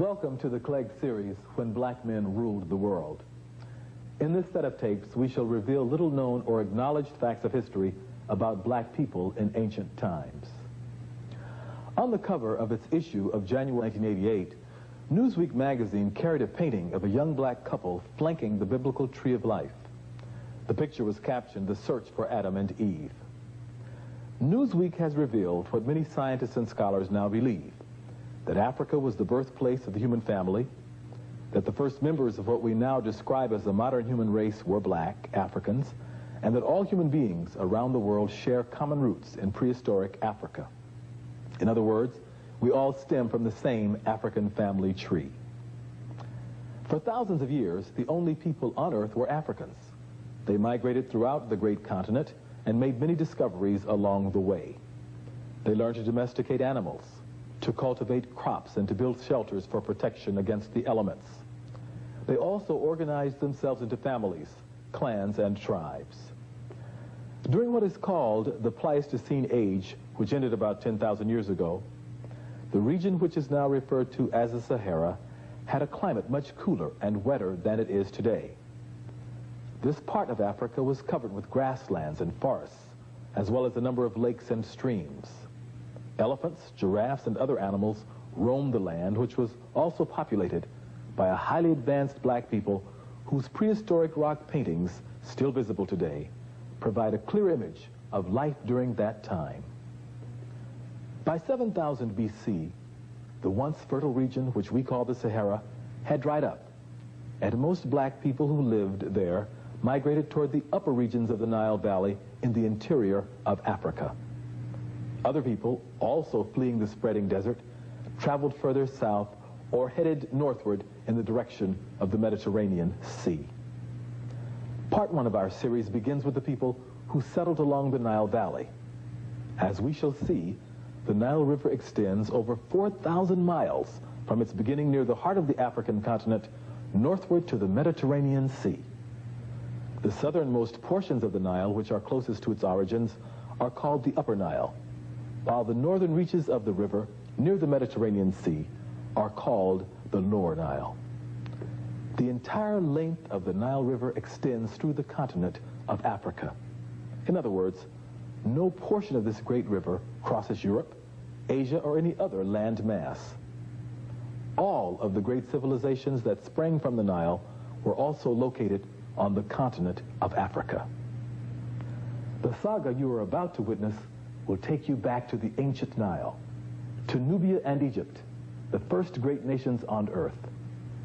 Welcome to the Clegg series, When Black Men Ruled the World. In this set of tapes, we shall reveal little-known or acknowledged facts of history about black people in ancient times. On the cover of its issue of January 1988, Newsweek magazine carried a painting of a young black couple flanking the biblical tree of life. The picture was captioned, "The Search for Adam and Eve." Newsweek has revealed what many scientists and scholars now believe, that Africa was the birthplace of the human family, that the first members of what we now describe as the modern human race were black Africans, and that all human beings around the world share common roots in prehistoric Africa. In other words, we all stem from the same African family tree. For thousands of years, the only people on Earth were Africans. They migrated throughout the great continent and made many discoveries along the way. They learned to domesticate animals, to cultivate crops, and to build shelters for protection against the elements. They also organized themselves into families, clans, and tribes. During what is called the Pleistocene Age, which ended about 10,000 years ago, the region which is now referred to as the Sahara had a climate much cooler and wetter than it is today. This part of Africa was covered with grasslands and forests, as well as a number of lakes and streams. Elephants, giraffes, and other animals roamed the land, which was also populated by a highly advanced black people whose prehistoric rock paintings, still visible today, provide a clear image of life during that time. By 7000 BC, the once fertile region, which we call the Sahara, had dried up, and most black people who lived there migrated toward the upper regions of the Nile Valley in the interior of Africa. Other people, also fleeing the spreading desert, traveled further south or headed northward in the direction of the Mediterranean Sea. Part one of our series begins with the people who settled along the Nile Valley. As we shall see, the Nile River extends over 4,000 miles from its beginning near the heart of the African continent northward to the Mediterranean Sea. The southernmost portions of the Nile, which are closest to its origins, are called the Upper Nile, while the northern reaches of the river near the Mediterranean Sea are called the Lower Nile. The entire length of the Nile River extends through the continent of Africa. In other words, no portion of this great river crosses Europe, Asia, or any other land mass. All of the great civilizations that sprang from the Nile were also located on the continent of Africa. The saga you are about to witness will take you back to the ancient Nile, to Nubia and Egypt, the first great nations on Earth.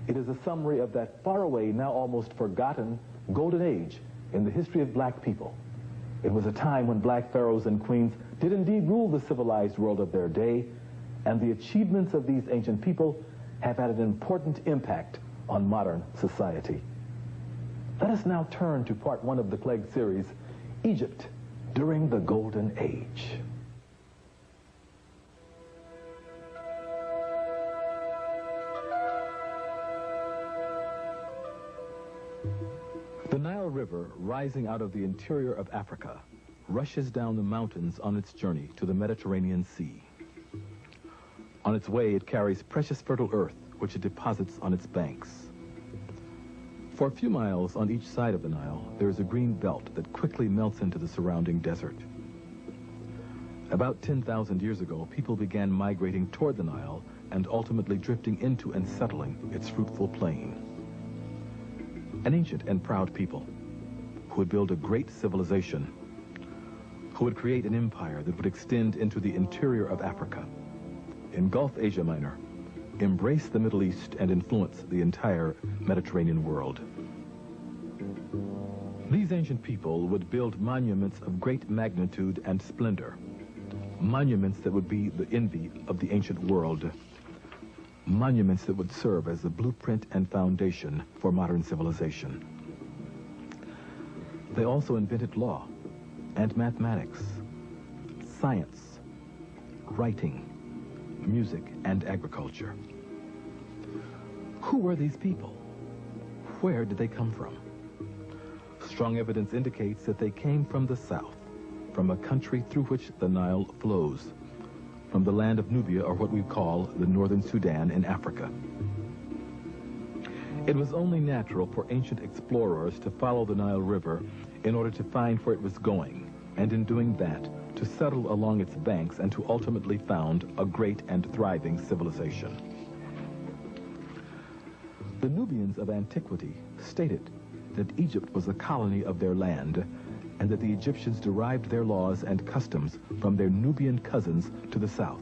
It is a summary of that faraway, now almost forgotten, golden age in the history of black people. It was a time when black pharaohs and queens did indeed rule the civilized world of their day, and the achievements of these ancient people have had an important impact on modern society. Let us now turn to part one of the Clegg series, Egypt during the Golden Age. The Nile River, rising out of the interior of Africa, rushes down the mountains on its journey to the Mediterranean Sea. On its way, it carries precious fertile earth, which it deposits on its banks. For a few miles on each side of the Nile, there is a green belt that quickly melts into the surrounding desert. About 10,000 years ago, people began migrating toward the Nile and ultimately drifting into and settling its fruitful plain. An ancient and proud people who would build a great civilization, who would create an empire that would extend into the interior of Africa, engulf Asia Minor, embrace the Middle East, and influence the entire Mediterranean world. These ancient people would build monuments of great magnitude and splendor, monuments that would be the envy of the ancient world, monuments that would serve as the blueprint and foundation for modern civilization. They also invented law and mathematics, science, writing, music, and agriculture. Who were these people? Where did they come from? Strong evidence indicates that they came from the south, from a country through which the Nile flows, from the land of Nubia, or what we call the northern Sudan in Africa. It was only natural for ancient explorers to follow the Nile River in order to find where it was going, and in doing that, to settle along its banks and to ultimately found a great and thriving civilization. The Nubians of antiquity stated that Egypt was a colony of their land, and that the Egyptians derived their laws and customs from their Nubian cousins to the south.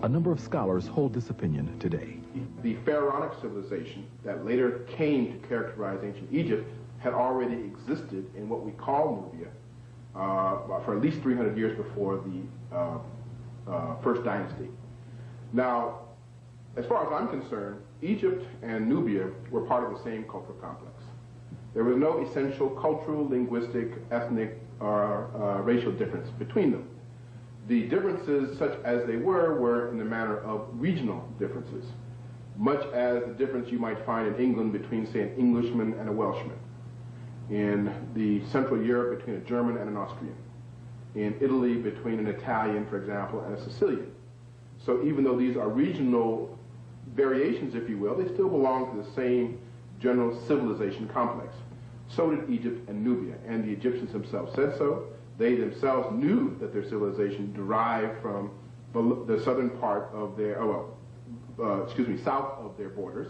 A number of scholars hold this opinion today. The pharaonic civilization that later came to characterize ancient Egypt had already existed in what we call Nubia for at least 300 years before the first dynasty. Now, as far as I'm concerned, Egypt and Nubia were part of the same cultural complex. There was no essential cultural, linguistic, ethnic, or racial difference between them. The differences, such as they were in the manner of regional differences, much as the difference you might find in England between, say, an Englishman and a Welshman, in the Central Europe between a German and an Austrian, in Italy between an Italian, for example, and a Sicilian. So even though these are regional variations, if you will, they still belong to the same general civilization complex. So did Egypt and Nubia, and the Egyptians themselves said so. They themselves knew that their civilization derived from the southern part of their, south of their borders,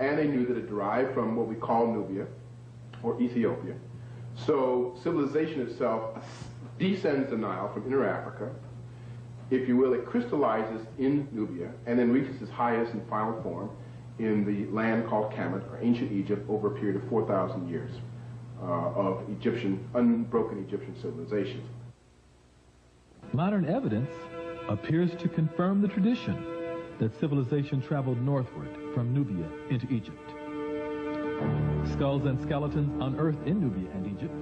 and they knew that it derived from what we call Nubia, or Ethiopia. So civilization itself descends the Nile from Inner Africa. If you will, it crystallizes in Nubia, and then reaches its highest and final form in the land called Kemet, or ancient Egypt, over a period of 4,000 years of unbroken Egyptian civilization. Modern evidence appears to confirm the tradition that civilization traveled northward from Nubia into Egypt. Skulls and skeletons unearthed in Nubia and Egypt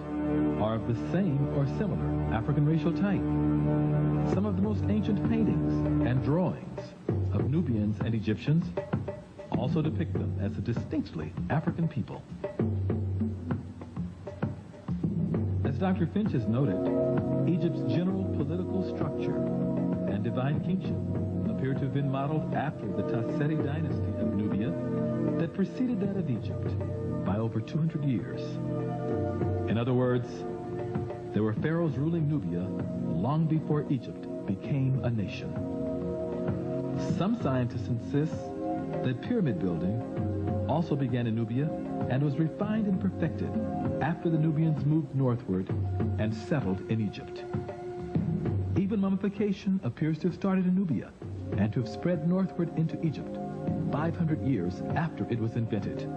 are of the same or similar African racial type. Some of the most ancient paintings and drawings of Nubians and Egyptians also depict them as a distinctly African people. As Dr. Finch has noted, Egypt's general political structure and divine kingship appear to have been modeled after the Tasseti dynasty of Nubia that preceded that of Egypt by over 200 years. In other words, there were pharaohs ruling Nubia long before Egypt became a nation. Some scientists insist that pyramid building also began in Nubia and was refined and perfected after the Nubians moved northward and settled in Egypt. Even mummification appears to have started in Nubia and to have spread northward into Egypt 500 years after it was invented.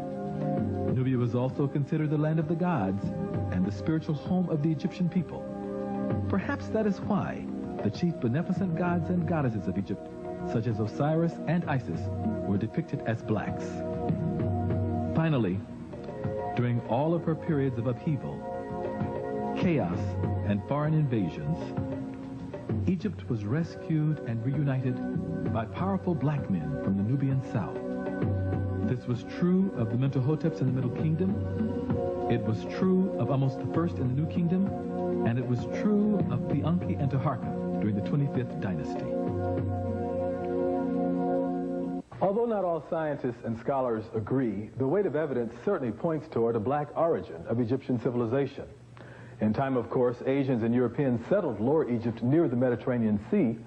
Nubia was also considered the land of the gods and the spiritual home of the Egyptian people. Perhaps that is why the chief beneficent gods and goddesses of Egypt, such as Osiris and Isis, were depicted as blacks. Finally, during all of her periods of upheaval, chaos, and foreign invasions, Egypt was rescued and reunited by powerful black men from the Nubian south. This was true of the Mentuhoteps in the Middle Kingdom. It was true of Ahmose I in the New Kingdom, and it was true of Pianki and Taharqa during the 25th dynasty. Although not all scientists and scholars agree, the weight of evidence certainly points toward a black origin of Egyptian civilization. In time, of course, Asians and Europeans settled Lower Egypt near the Mediterranean Sea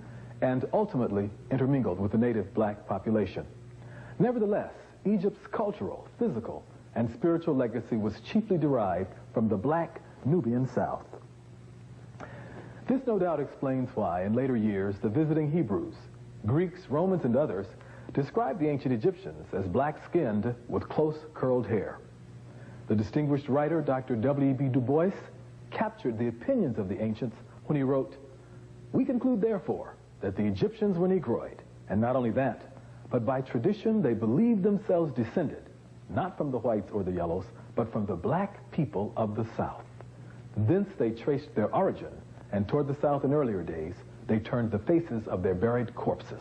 and ultimately intermingled with the native black population. Nevertheless, Egypt's cultural, physical, and spiritual legacy was chiefly derived from the black Nubian South. This no doubt explains why, in later years, the visiting Hebrews, Greeks, Romans, and others described the ancient Egyptians as black-skinned with close curled hair. The distinguished writer, Dr. W.E.B. Du Bois, captured the opinions of the ancients when he wrote, "We conclude, therefore, that the Egyptians were Negroid, and not only that, but by tradition they believed themselves descended, not from the whites or the yellows, but from the black people of the South. Thence they traced their origin, and toward the South in earlier days, they turned the faces of their buried corpses."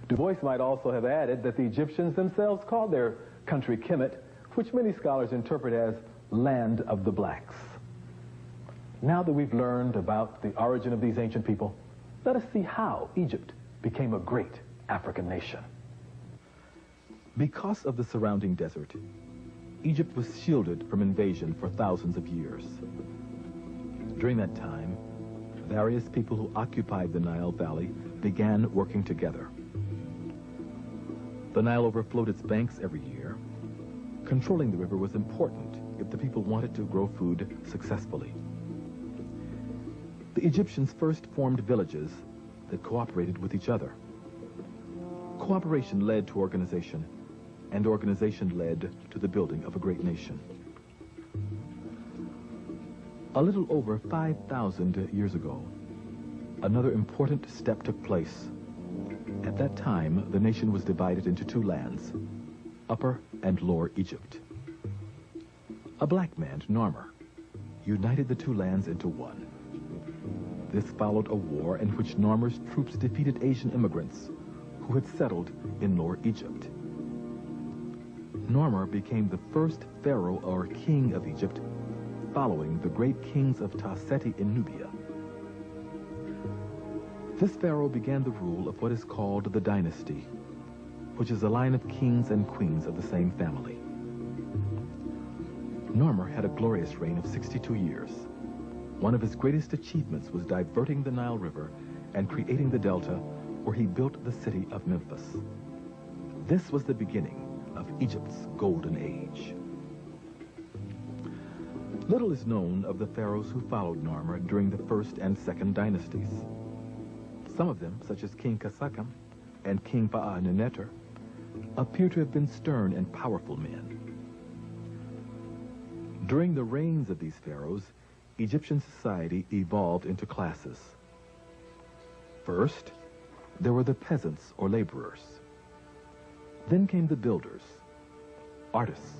Du Bois might also have added that the Egyptians themselves called their country Kemet, which many scholars interpret as land of the blacks. Now that we've learned about the origin of these ancient people, let us see how Egypt became a great African nation. Because of the surrounding desert, Egypt was shielded from invasion for thousands of years. During that time, various people who occupied the Nile Valley began working together. The Nile overflowed its banks every year. Controlling the river was important if the people wanted to grow food successfully. The Egyptians first formed villages that cooperated with each other. Cooperation led to organization, and organization led to the building of a great nation. A little over 5,000 years ago, another important step took place. At that time, the nation was divided into two lands, Upper and Lower Egypt. A black man, Narmer, united the two lands into one. This followed a war in which Narmer's troops defeated Asian immigrants who had settled in Lower Egypt. Narmer became the first pharaoh or king of Egypt, following the great kings of Ta-Seti in Nubia. This pharaoh began the rule of what is called the dynasty, which is a line of kings and queens of the same family. Narmer had a glorious reign of 62 years. One of his greatest achievements was diverting the Nile River and creating the delta where he built the city of Memphis. This was the beginning of Egypt's golden age. Little is known of the pharaohs who followed Narmer during the first and second dynasties. Some of them, such as King Kasakam and King Paa-Neneter, appear to have been stern and powerful men. During the reigns of these pharaohs, Egyptian society evolved into classes. First, there were the peasants or laborers. Then came the builders, artists,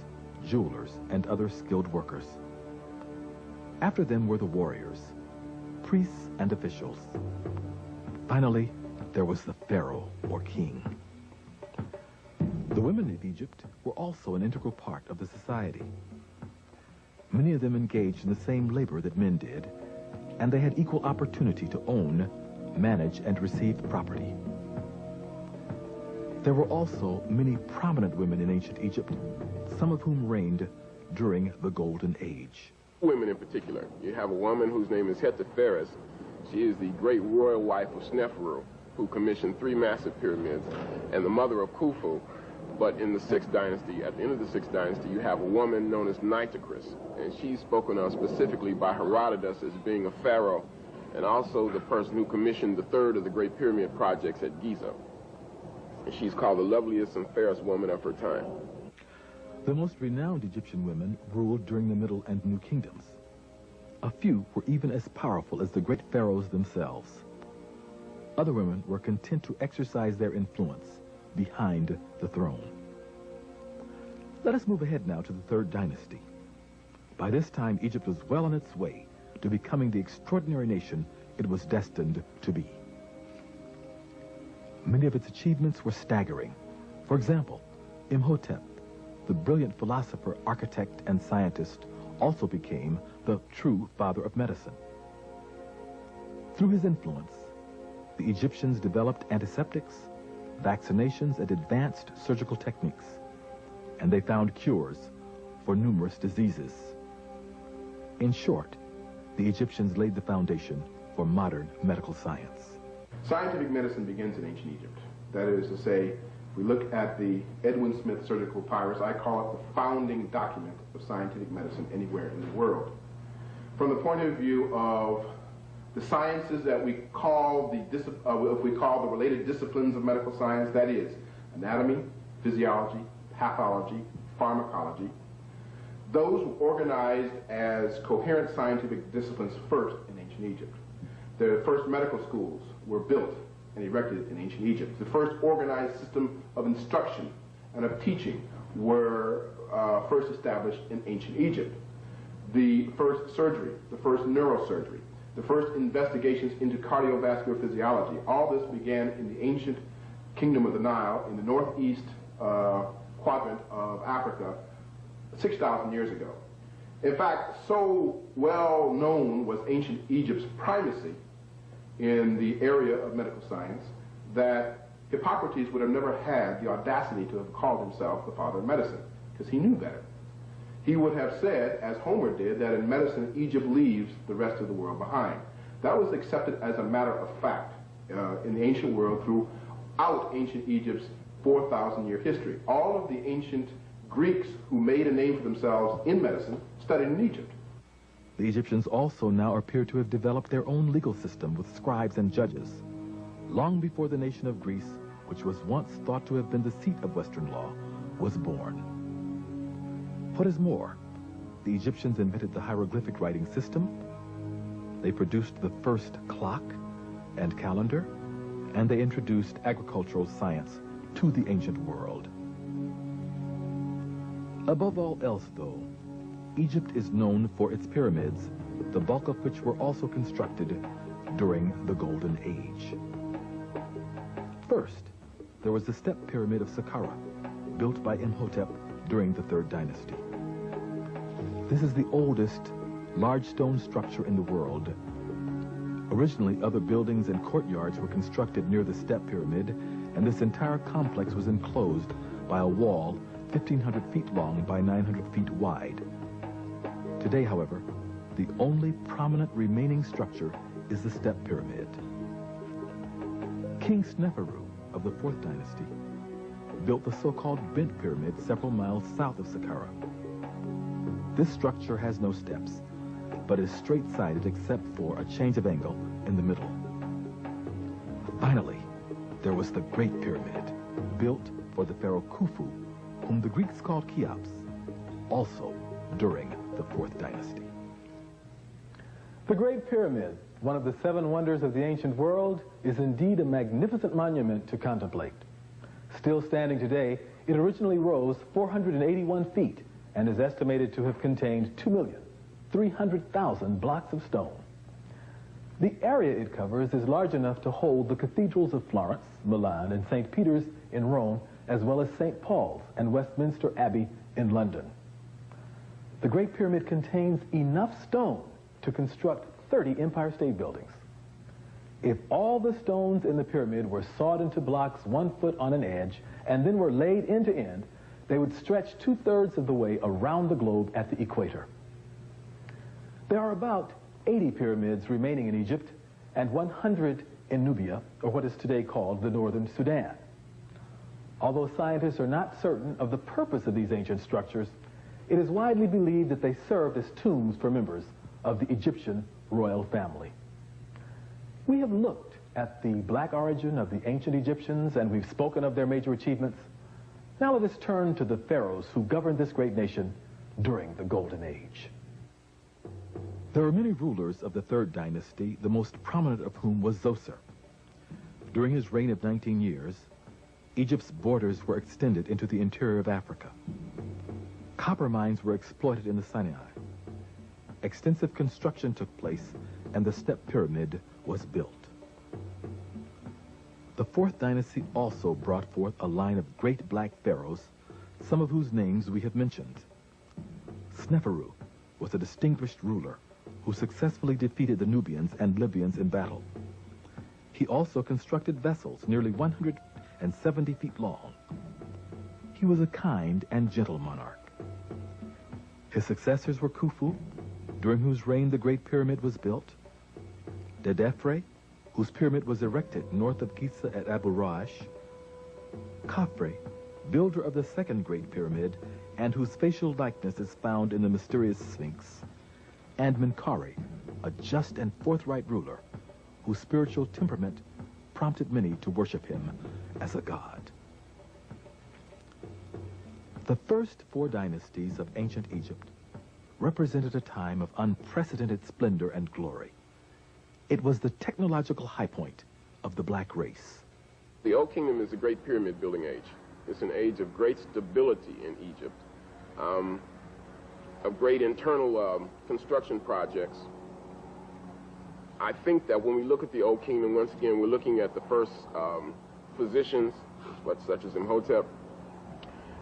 jewelers, and other skilled workers. After them were the warriors, priests, and officials. Finally, there was the pharaoh or king. The women of Egypt were also an integral part of the society. Many of them engaged in the same labor that men did, and they had equal opportunity to own, manage, and receive property. There were also many prominent women in ancient Egypt, some of whom reigned during the Golden Age. Women in particular. You have a woman whose name is Hetepheres. She is the great royal wife of Sneferu, who commissioned 3 massive pyramids, and the mother of Khufu. But in the 6th dynasty, at the end of the 6th dynasty, you have a woman known as Nitocris, and she's spoken of specifically by Herodotus as being a pharaoh, and also the person who commissioned the 3rd of the Great Pyramid projects at Giza. And she's called the loveliest and fairest woman of her time. The most renowned Egyptian women ruled during the Middle and New Kingdoms. A few were even as powerful as the great pharaohs themselves. Other women were content to exercise their influence behind the throne. Let us move ahead now to the 3rd dynasty. By this time, Egypt was well on its way to becoming the extraordinary nation it was destined to be. Many of its achievements were staggering. For example, Imhotep, the brilliant philosopher, architect, and scientist, also became the true father of medicine. Through his influence, the Egyptians developed antiseptics, vaccinations, and advanced surgical techniques, and they found cures for numerous diseases. In short, the Egyptians laid the foundation for modern medical science. Scientific medicine begins in ancient Egypt. That is to say, if we look at the Edwin Smith Surgical Papyrus, I call it the founding document of scientific medicine anywhere in the world. From the point of view of the sciences that we call the related disciplines of medical science, that is anatomy, physiology, pathology, pharmacology, those were organized as coherent scientific disciplines first in ancient Egypt. The first medical schools were built and erected in ancient Egypt. The first organized system of instruction and of teaching were first established in ancient Egypt. The first surgery, the first neurosurgery, the first investigations into cardiovascular physiology, all this began in the ancient kingdom of the Nile in the northeast quadrant of Africa 6,000 years ago. In fact, so well known was ancient Egypt's primacy in the area of medical science that Hippocrates would have never had the audacity to have called himself the father of medicine, because he knew better. He would have said, as Homer did, that in medicine Egypt leaves the rest of the world behind. That was accepted as a matter of fact in the ancient world throughout ancient Egypt's 4,000-year history. All of the ancient Greeks who made a name for themselves in medicine studied in Egypt. The Egyptians also now appear to have developed their own legal system with scribes and judges, long before the nation of Greece, which was once thought to have been the seat of Western law, was born. What is more, the Egyptians invented the hieroglyphic writing system, they produced the first clock and calendar, and they introduced agricultural science to the ancient world. Above all else, though, Egypt is known for its pyramids, the bulk of which were also constructed during the Golden Age. First, there was the Step Pyramid of Saqqara, built by Imhotep during the Third Dynasty. This is the oldest large stone structure in the world. Originally, other buildings and courtyards were constructed near the Step Pyramid, and this entire complex was enclosed by a wall 1,500 feet long by 900 feet wide. Today, however, the only prominent remaining structure is the Step Pyramid. King Sneferu of the Fourth Dynasty built the so-called Bent Pyramid several miles south of Saqqara. This structure has no steps, but is straight-sided except for a change of angle in the middle. Finally, there was the Great Pyramid, built for the pharaoh Khufu, whom the Greeks called Cheops, also during the Fourth Dynasty. The Great Pyramid, one of the 7 wonders of the ancient world, is indeed a magnificent monument to contemplate. Still standing today, it originally rose 481 feet and is estimated to have contained 2,300,000 blocks of stone. The area it covers is large enough to hold the cathedrals of Florence, Milan, and St. Peter's in Rome, as well as St. Paul's and Westminster Abbey in London. The Great Pyramid contains enough stone to construct 30 Empire State Buildings. If all the stones in the pyramid were sawed into blocks 1 foot on an edge and then were laid end to end, they would stretch 2/3 of the way around the globe at the equator. There are about 80 pyramids remaining in Egypt and 100 in Nubia, or what is today called the Northern Sudan. Although scientists are not certain of the purpose of these ancient structures, it is widely believed that they served as tombs for members of the Egyptian royal family. We have looked at the black origin of the ancient Egyptians, and we've spoken of their major achievements. Now let us turn to the pharaohs who governed this great nation during the Golden Age. There were many rulers of the Third Dynasty, the most prominent of whom was Zoser. During his reign of 19 years, Egypt's borders were extended into the interior of Africa. Copper mines were exploited in the Sinai. Extensive construction took place, and the Step Pyramid was built. The Fourth Dynasty also brought forth a line of great black pharaohs, some of whose names we have mentioned. Sneferu was a distinguished ruler who successfully defeated the Nubians and Libyans in battle. He also constructed vessels nearly 170 feet long. He was a kind and gentle monarch. His successors were Khufu, during whose reign the Great Pyramid was built, Dedefre, whose pyramid was erected north of Giza at Abu Rash, Khafre, builder of the Second Great Pyramid, and whose facial likeness is found in the mysterious Sphinx, and Menkaure, a just and forthright ruler whose spiritual temperament prompted many to worship him as a god. The first 4 dynasties of ancient Egypt represented a time of unprecedented splendor and glory. It was the technological high point of the black race. The Old Kingdom is a great pyramid building age. It's an age of great stability in Egypt, of great internal construction projects. I think that when we look at the Old Kingdom, once again, we're looking at the first physicians, such as Imhotep.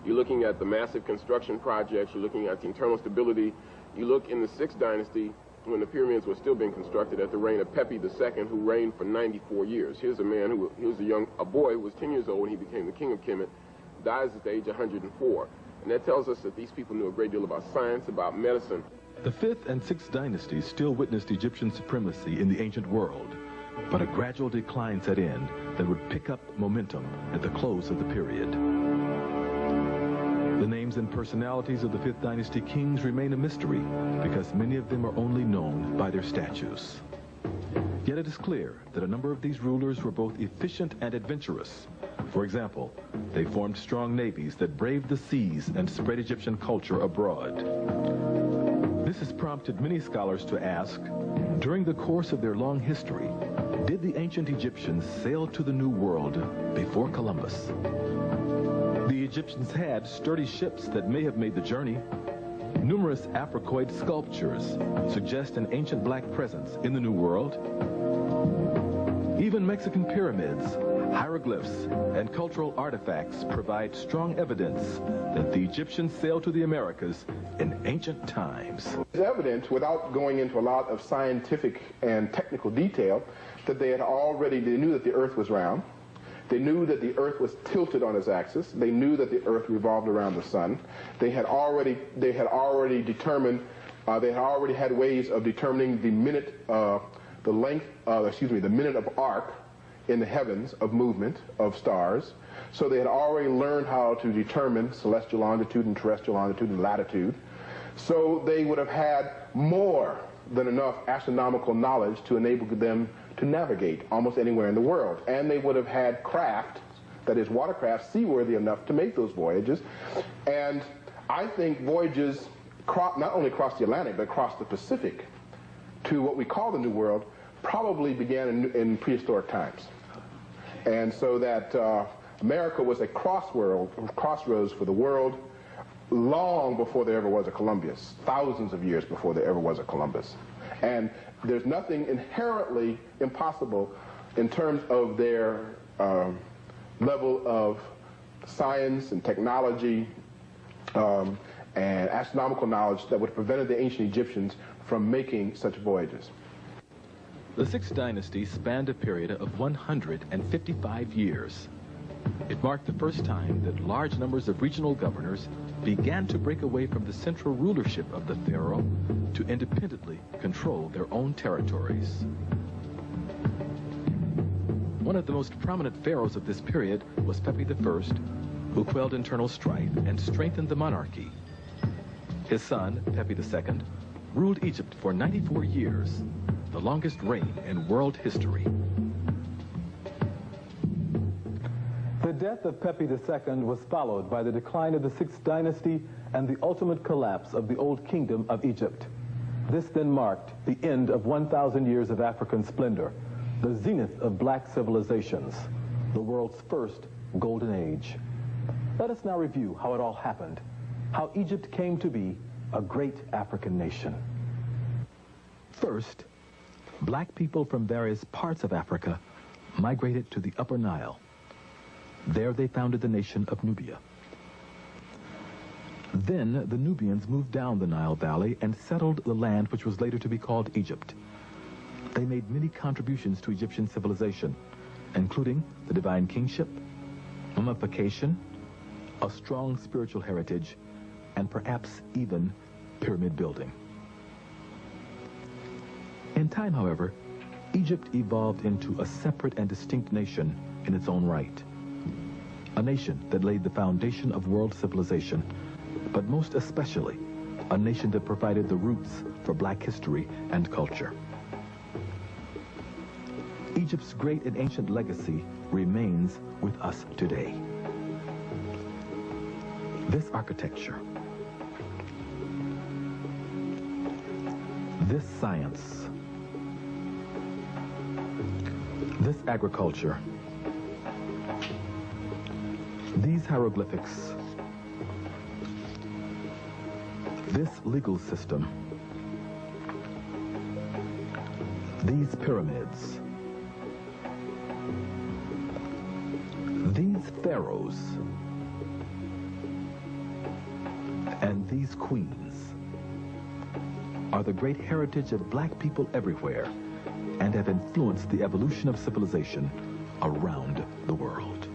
You're looking at the massive construction projects. You're looking at the internal stability. You look in the 6th dynasty when the pyramids were still being constructed at the reign of Pepi II, who reigned for 94 years. Here's a man he was a boy who was 10 years old when he became the king of Kemet, dies at the age of 104. And that tells us that these people knew a great deal about science, about medicine. The 5th and 6th dynasties still witnessed Egyptian supremacy in the ancient world, but a gradual decline set in that would pick up momentum at the close of the period. The names and personalities of the 5th dynasty kings remain a mystery because many of them are only known by their statues. Yet it is clear that a number of these rulers were both efficient and adventurous. For example, they formed strong navies that braved the seas and spread Egyptian culture abroad. This has prompted many scholars to ask, during the course of their long history, did the ancient Egyptians sail to the New World before Columbus? The Egyptians had sturdy ships that may have made the journey. Numerous Africoid sculptures suggest an ancient black presence in the New World. Even Mexican pyramids, hieroglyphs, and cultural artifacts provide strong evidence that the Egyptians sailed to the Americas in ancient times. It's evident, without going into a lot of scientific and technical detail, that they knew that the Earth was round. They knew that the Earth was tilted on its axis. They knew that the Earth revolved around the sun. They had already had ways of determining the minute of arc in the heavens of movement of stars. So they had already learned how to determine celestial longitude and terrestrial longitude and latitude. So they would have had more than enough astronomical knowledge to enable them to navigate almost anywhere in the world. And they would have had craft, that is watercraft, seaworthy enough to make those voyages. And I think voyages not only across the Atlantic, but across the Pacific to what we call the New World probably began in prehistoric times. And so that America was a crossroads for the world long before there ever was a Columbus, thousands of years before there ever was a Columbus. And there's nothing inherently impossible in terms of their level of science and technology and astronomical knowledge that would have prevented the ancient Egyptians from making such voyages. The 6th dynasty spanned a period of 155 years. It marked the first time that large numbers of regional governors began to break away from the central rulership of the pharaoh to independently control their own territories. One of the most prominent pharaohs of this period was Pepi I, who quelled internal strife and strengthened the monarchy. His son, Pepi II, ruled Egypt for 94 years, the longest reign in world history. The death of Pepi II was followed by the decline of the 6th dynasty and the ultimate collapse of the Old Kingdom of Egypt. This then marked the end of 1,000 years of African splendor, the zenith of black civilizations, the world's first golden age. Let us now review how it all happened, how Egypt came to be a great African nation. First, black people from various parts of Africa migrated to the Upper Nile. There they founded the nation of Nubia. Then the Nubians moved down the Nile Valley and settled the land which was later to be called Egypt. They made many contributions to Egyptian civilization, including the divine kingship, mummification, a strong spiritual heritage, and perhaps even pyramid building. In time, however, Egypt evolved into a separate and distinct nation in its own right. A nation that laid the foundation of world civilization, but most especially, a nation that provided the roots for black history and culture. Egypt's great and ancient legacy remains with us today. This architecture, this science, this agriculture, these hieroglyphics, this legal system, these pyramids, these pharaohs, and these queens are the great heritage of black people everywhere and have influenced the evolution of civilization around the world.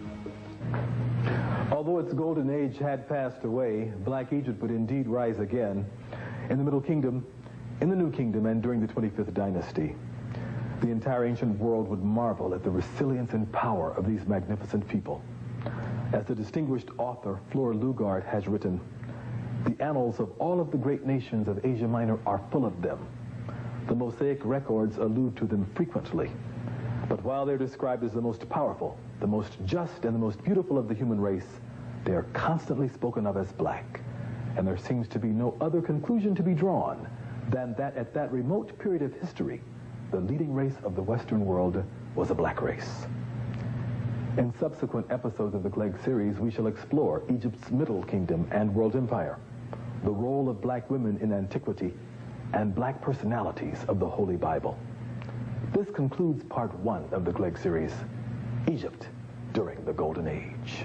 Although its golden age had passed away, Black Egypt would indeed rise again in the Middle Kingdom, in the New Kingdom, and during the 25th dynasty. The entire ancient world would marvel at the resilience and power of these magnificent people. As the distinguished author Fleur Lugard has written, the annals of all of the great nations of Asia Minor are full of them. The Mosaic records allude to them frequently. But while they're described as the most powerful, the most just, and the most beautiful of the human race, they are constantly spoken of as black. And there seems to be no other conclusion to be drawn than that at that remote period of history, the leading race of the Western world was a black race. In subsequent episodes of the Clegg series, we shall explore Egypt's Middle Kingdom and world empire, the role of black women in antiquity, and black personalities of the Holy Bible. This concludes part 1 of the Clegg series, Egypt during the Golden Age.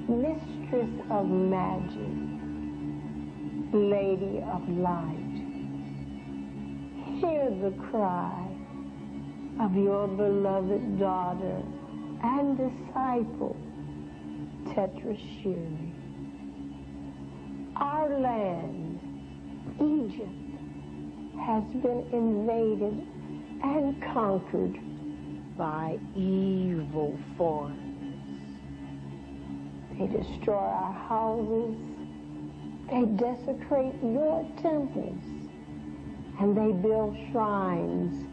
Mistress of magic, Lady of light, hear the cry of your beloved daughter and disciple, Tetrashiri. Our land, Egypt, has been invaded and conquered by evil forces. They destroy our houses, they desecrate your temples, and they build shrines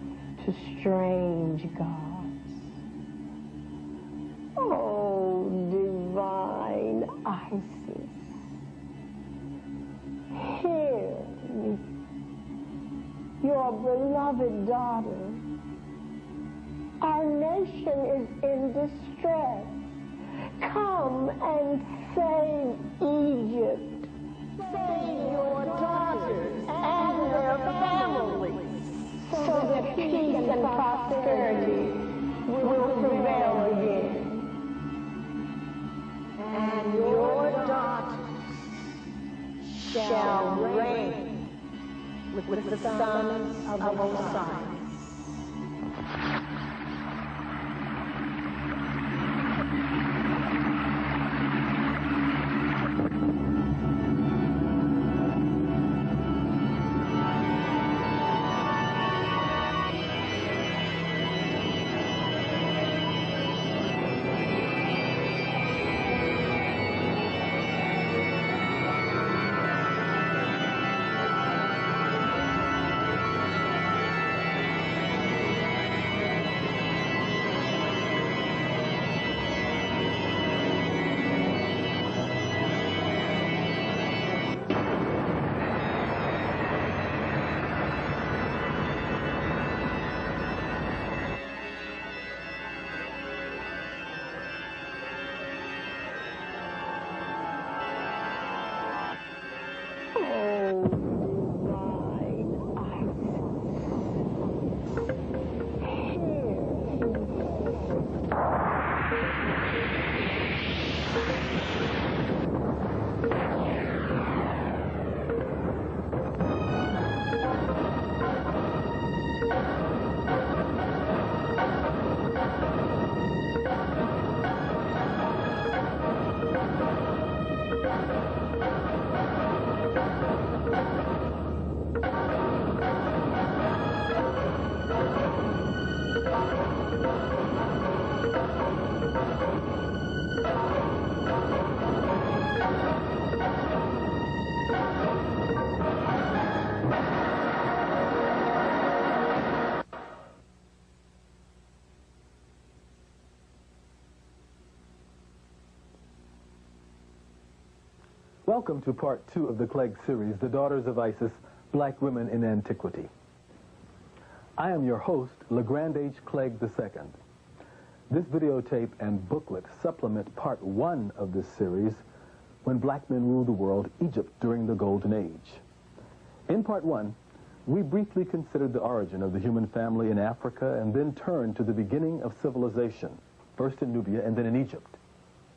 to strange gods. Oh, divine Isis, hear me, your beloved daughter. Our nation is in distress. Come and save Egypt. Save your daughters and their families, so that peace and prosperity will prevail again. And your daughters shall reign with the sons of Osiris. Welcome to part 2 of the Clegg series, The Daughters of Isis, Black Women in Antiquity. I am your host, LeGrand H. Clegg II. This videotape and booklet supplement part 1 of this series, When Black Men Ruled the World, Egypt During the Golden Age. In part 1, we briefly considered the origin of the human family in Africa and then turned to the beginning of civilization, first in Nubia and then in Egypt.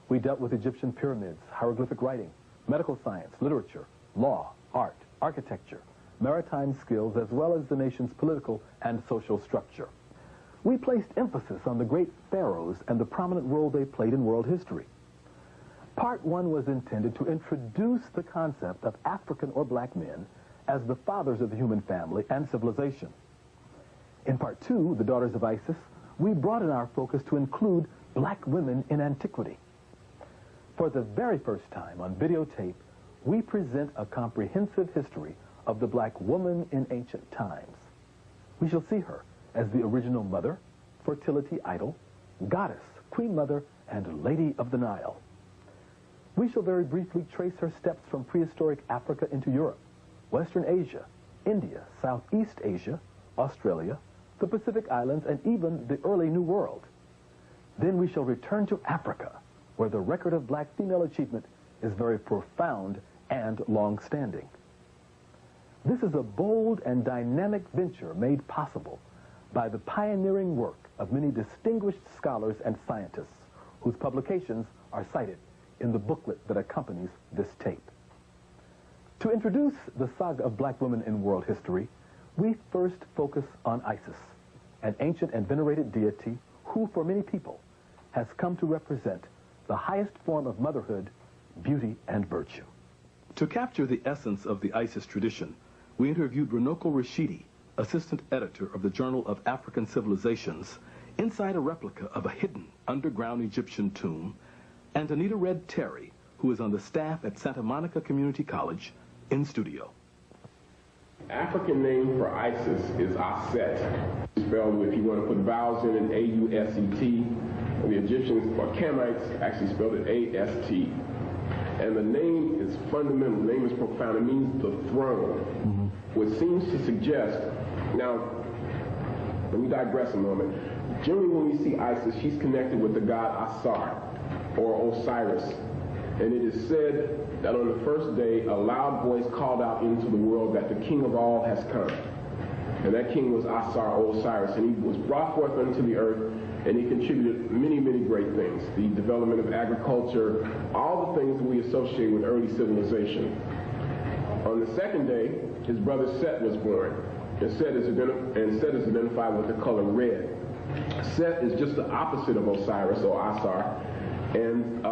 We dealt with Egyptian pyramids, hieroglyphic writing, medical science, literature, law, art, architecture, maritime skills, as well as the nation's political and social structure. We placed emphasis on the great pharaohs and the prominent role they played in world history. Part 1 was intended to introduce the concept of African or black men as the fathers of the human family and civilization. In Part 2, The Daughters of Isis, we broaden our focus to include black women in antiquity. For the very first time on videotape, we present a comprehensive history of the black woman in ancient times. We shall see her as the original mother, fertility idol, goddess, queen mother, and lady of the Nile. We shall very briefly trace her steps from prehistoric Africa into Europe, Western Asia, India, Southeast Asia, Australia, the Pacific Islands, and even the early New World. Then we shall return to Africa, where the record of black female achievement is very profound and long-standing. This is a bold and dynamic venture made possible by the pioneering work of many distinguished scholars and scientists whose publications are cited in the booklet that accompanies this tape. To introduce the saga of black women in world history, we first focus on Isis, an ancient and venerated deity who, for many people, has come to represent the highest form of motherhood, beauty, and virtue. To capture the essence of the Isis tradition, we interviewed Runoko Rashidi, assistant editor of the Journal of African Civilizations, inside a replica of a hidden underground Egyptian tomb, and Anita Red Terry, who is on the staff at Santa Monica Community College, in studio. African name for Isis is Aset. Spelled, if you want to put vowels in it, A-U-S-E-T. The Egyptians, or Kamites, actually spelled it A-S-T. And the name is fundamental. The name is profound. It means the throne. What seems to suggest, now, let me digress a moment. Generally, when we see Isis, she's connected with the god Asar, or Osiris. And it is said that on the first day, a loud voice called out into the world that the king of all has come. And that king was Asar, or Osiris, and he was brought forth unto the earth, and he contributed many, many great things. The development of agriculture, all the things that we associate with early civilization. On the second day, his brother Set was born. And Set is identified with the color red. Set is just the opposite of Osiris or Asar. And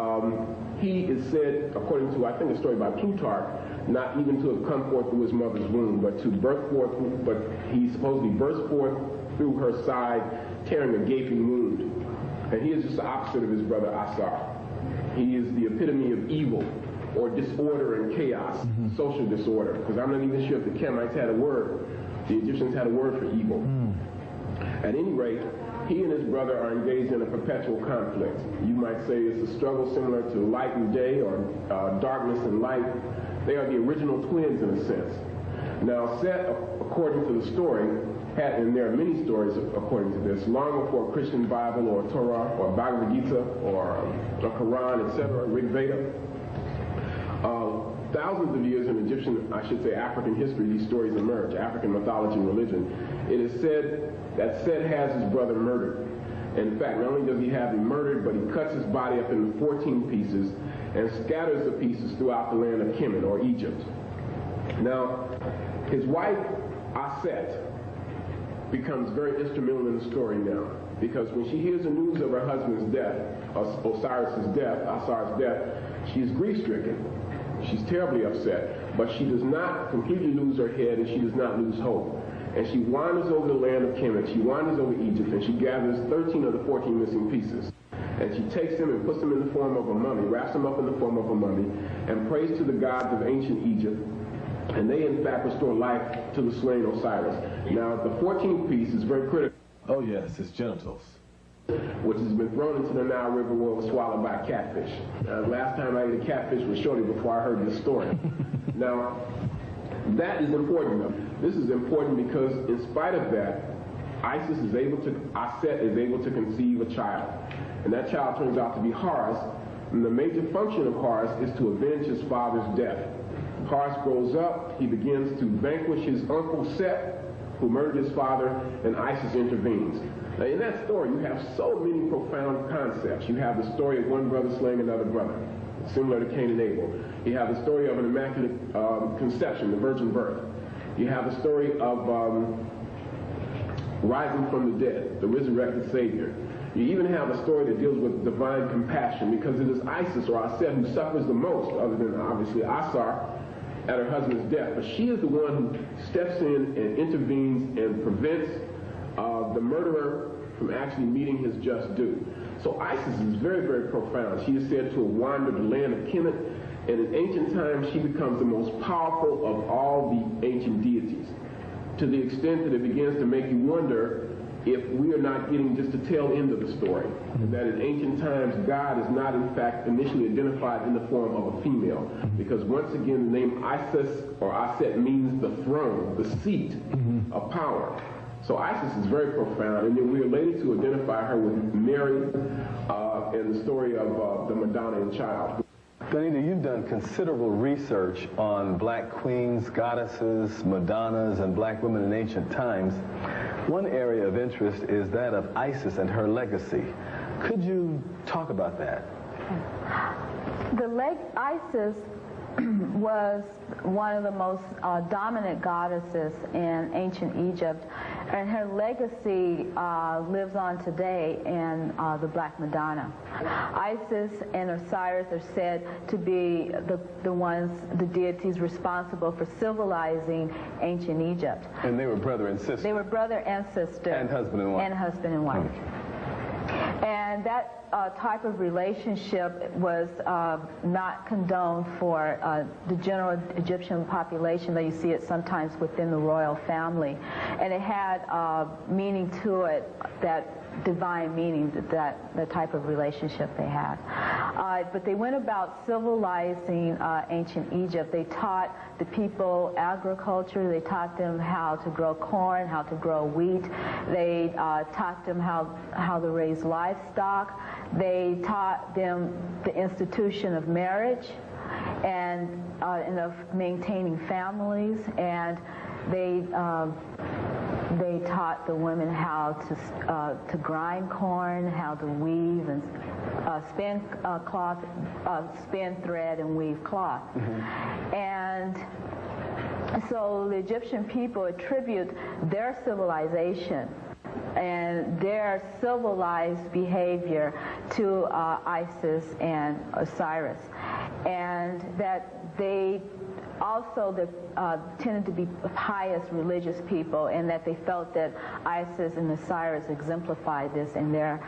he is said, according to, I think, a story by Plutarch, not even to have come forth through his mother's womb, but to birth forth, but he supposedly burst forth through her side, tearing a gaping wound. And he is just the opposite of his brother Asar. He is the epitome of evil, or disorder and chaos, social disorder. Because I'm not even sure if the Kamites had a word. The Egyptians had a word for evil. At any rate, he and his brother are engaged in a perpetual conflict. You might say it's a struggle similar to light and day, or darkness and light. They are the original twins in a sense. Now, Set, according to the story, and there are many stories according to this, long before Christian Bible or Torah or Bhagavad Gita or Quran, etc., Rig Veda, thousands of years in Egyptian, I should say African history, these stories emerge, African mythology and religion. It is said that Set has his brother murdered. In fact, not only does he have him murdered, but he cuts his body up into 14 pieces and scatters the pieces throughout the land of Kemet, or Egypt. Now, his wife, Aset, becomes very instrumental in the story now, because when she hears the news of her husband's death, Osiris's death, Asar's death, she is grief-stricken. She's terribly upset, but she does not completely lose her head, and she does not lose hope. And she wanders over the land of Kemet, she wanders over Egypt, and she gathers 13 of the 14 missing pieces. And she takes them and puts them in the form of a mummy, wraps them up in the form of a mummy, and prays to the gods of ancient Egypt. And they, in fact, restore life to the slain Osiris. Now, the 14th piece is very critical. Oh, yes, his genitals. Which has been thrown into the Nile River where it was swallowed by a catfish. Last time I ate a catfish was shortly before I heard this story. Now, that is important though. This is important because in spite of that, Aset is able to conceive a child. And that child turns out to be Horus. And the major function of Horus is to avenge his father's death. Horus grows up, he begins to vanquish his uncle Set, who murdered his father, and Isis intervenes. Now, in that story, you have so many profound concepts. You have the story of one brother slaying another brother, similar to Cain and Abel. You have the story of an immaculate conception, the virgin birth. You have the story of rising from the dead, the resurrected Savior. You even have a story that deals with divine compassion, because it is Isis, or Aset, who suffers the most, other than obviously Asar, at her husband's death. But she is the one who steps in and intervenes and prevents the murderer from actually meeting his just due. So Isis is very, very profound. She is said to have wandered the land of Kemet, and in ancient times she becomes the most powerful of all the ancient deities, to the extent that it begins to make you wonder if we are not getting just the tail end of the story. That in ancient times, God is not in fact initially identified in the form of a female. Because once again, the name Isis or Aset means the throne, the seat of power. So Isis is very profound, and then we are later to identify her with Mary and the story of the Madonna and Child. Donita, you've done considerable research on black queens, goddesses, Madonnas, and black women in ancient times. One area of interest is that of Isis and her legacy. Could you talk about that? Isis was one of the most dominant goddesses in ancient Egypt, and her legacy lives on today in the Black Madonna. Isis and Osiris are said to be the deities responsible for civilizing ancient Egypt. And they were brother and sister. They were brother and sister. And husband and wife. And husband and wife. And that type of relationship was not condoned for the general Egyptian population, though you see it sometimes within the royal family. And it had meaning to it, that divine meaning, that type of relationship they had. But they went about civilizing ancient Egypt. They taught the people agriculture. They taught them how to grow corn, how to grow wheat. They taught them how to raise livestock. They taught them the institution of marriage and of maintaining families. And they taught the women how to grind corn, how to weave and spin cloth, spin thread and weave cloth. And so the Egyptian people attribute their civilization and their civilized behavior to Isis and Osiris, and that they also tended to be pious religious people, and that they felt that Isis and Osiris exemplified this in their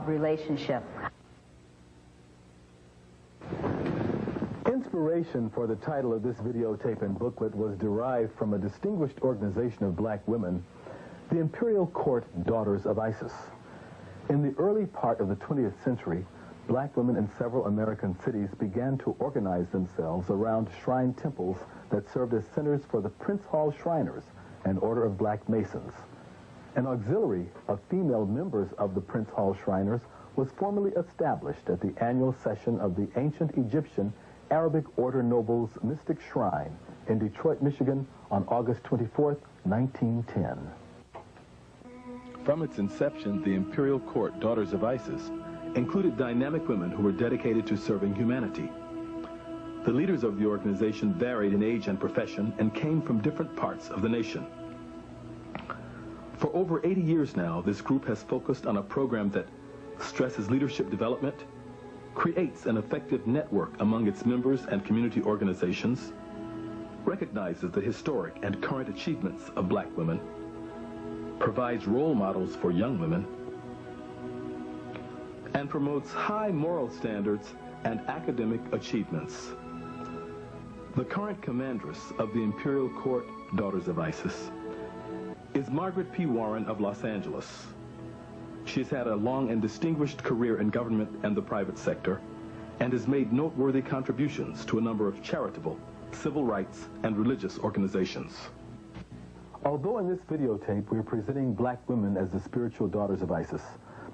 relationship. Inspiration for the title of this videotape and booklet was derived from a distinguished organization of black women, the Imperial Court Daughters of Isis. In the early part of the 20th century, black women in several American cities began to organize themselves around shrine temples that served as centers for the Prince Hall Shriners, an order of black Masons. An auxiliary of female members of the Prince Hall Shriners was formally established at the annual session of the ancient Egyptian Arabic Order Nobles Mystic Shrine in Detroit, Michigan on August 24th, 1910. From its inception, the Imperial Court Daughters of Isis included dynamic women who were dedicated to serving humanity. The leaders of the organization varied in age and profession and came from different parts of the nation. For over 80 years now, this group has focused on a program that stresses leadership development, creates an effective network among its members and community organizations, recognizes the historic and current achievements of black women, provides role models for young women, and promotes high moral standards and academic achievements. The current commandress of the Imperial Court Daughters of Isis is Margaret P. Warren of Los Angeles. She's had a long and distinguished career in government and the private sector, and has made noteworthy contributions to a number of charitable, civil rights, and religious organizations. Although in this videotape we're presenting black women as the spiritual daughters of Isis,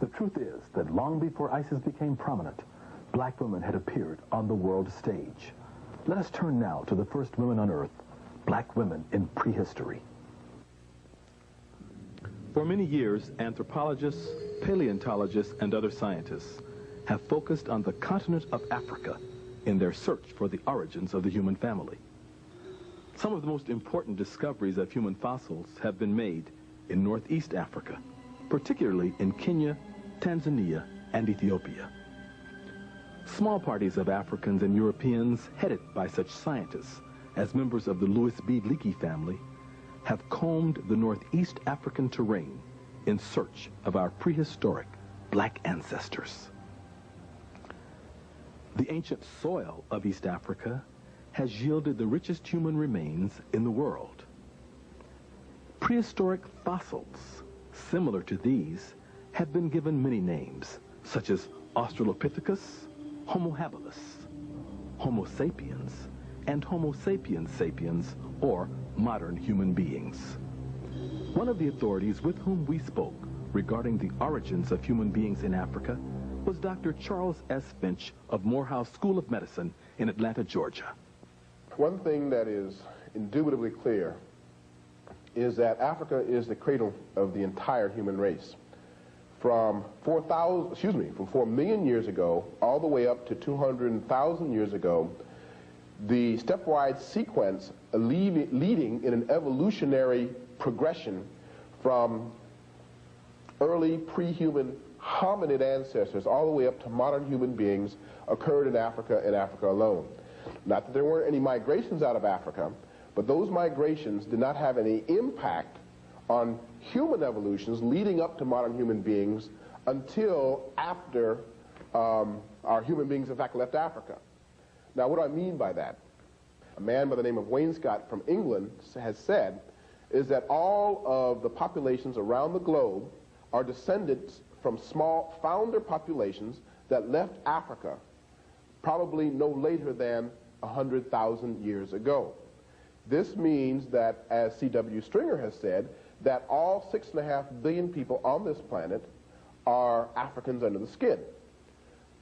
the truth is that long before Isis became prominent, black women had appeared on the world stage. Let us turn now to the first women on Earth, black women in prehistory. For many years, anthropologists, paleontologists, and other scientists have focused on the continent of Africa in their search for the origins of the human family. Some of the most important discoveries of human fossils have been made in Northeast Africa, particularly in Kenya, Tanzania, and Ethiopia. Small parties of Africans and Europeans, headed by such scientists as members of the Louis B. Leakey family, have combed the Northeast African terrain in search of our prehistoric black ancestors. The ancient soil of East Africa has yielded the richest human remains in the world. Prehistoric fossils similar to these have been given many names, such as Australopithecus, Homo habilis, Homo sapiens, and Homo sapiens sapiens, or modern human beings. One of the authorities with whom we spoke regarding the origins of human beings in Africa was Dr. Charles S. Finch of Morehouse School of Medicine in Atlanta, Georgia. One thing that is indubitably clear is that Africa is the cradle of the entire human race. From 4 million years ago all the way up to 200,000 years ago, the stepwise sequence leading in an evolutionary progression from early pre-human hominid ancestors all the way up to modern human beings occurred in Africa and Africa alone. Not that there weren't any migrations out of Africa, but those migrations did not have any impact on human evolutions leading up to modern human beings until after our human beings in fact left Africa. Now what do I mean by that? A man by the name of Wayne Scott from England has said is that all of the populations around the globe are descendants from small founder populations that left Africa probably no later than 100,000 years ago. This means that, as C.W. Stringer has said, that all 6.5 billion people on this planet are Africans under the skin.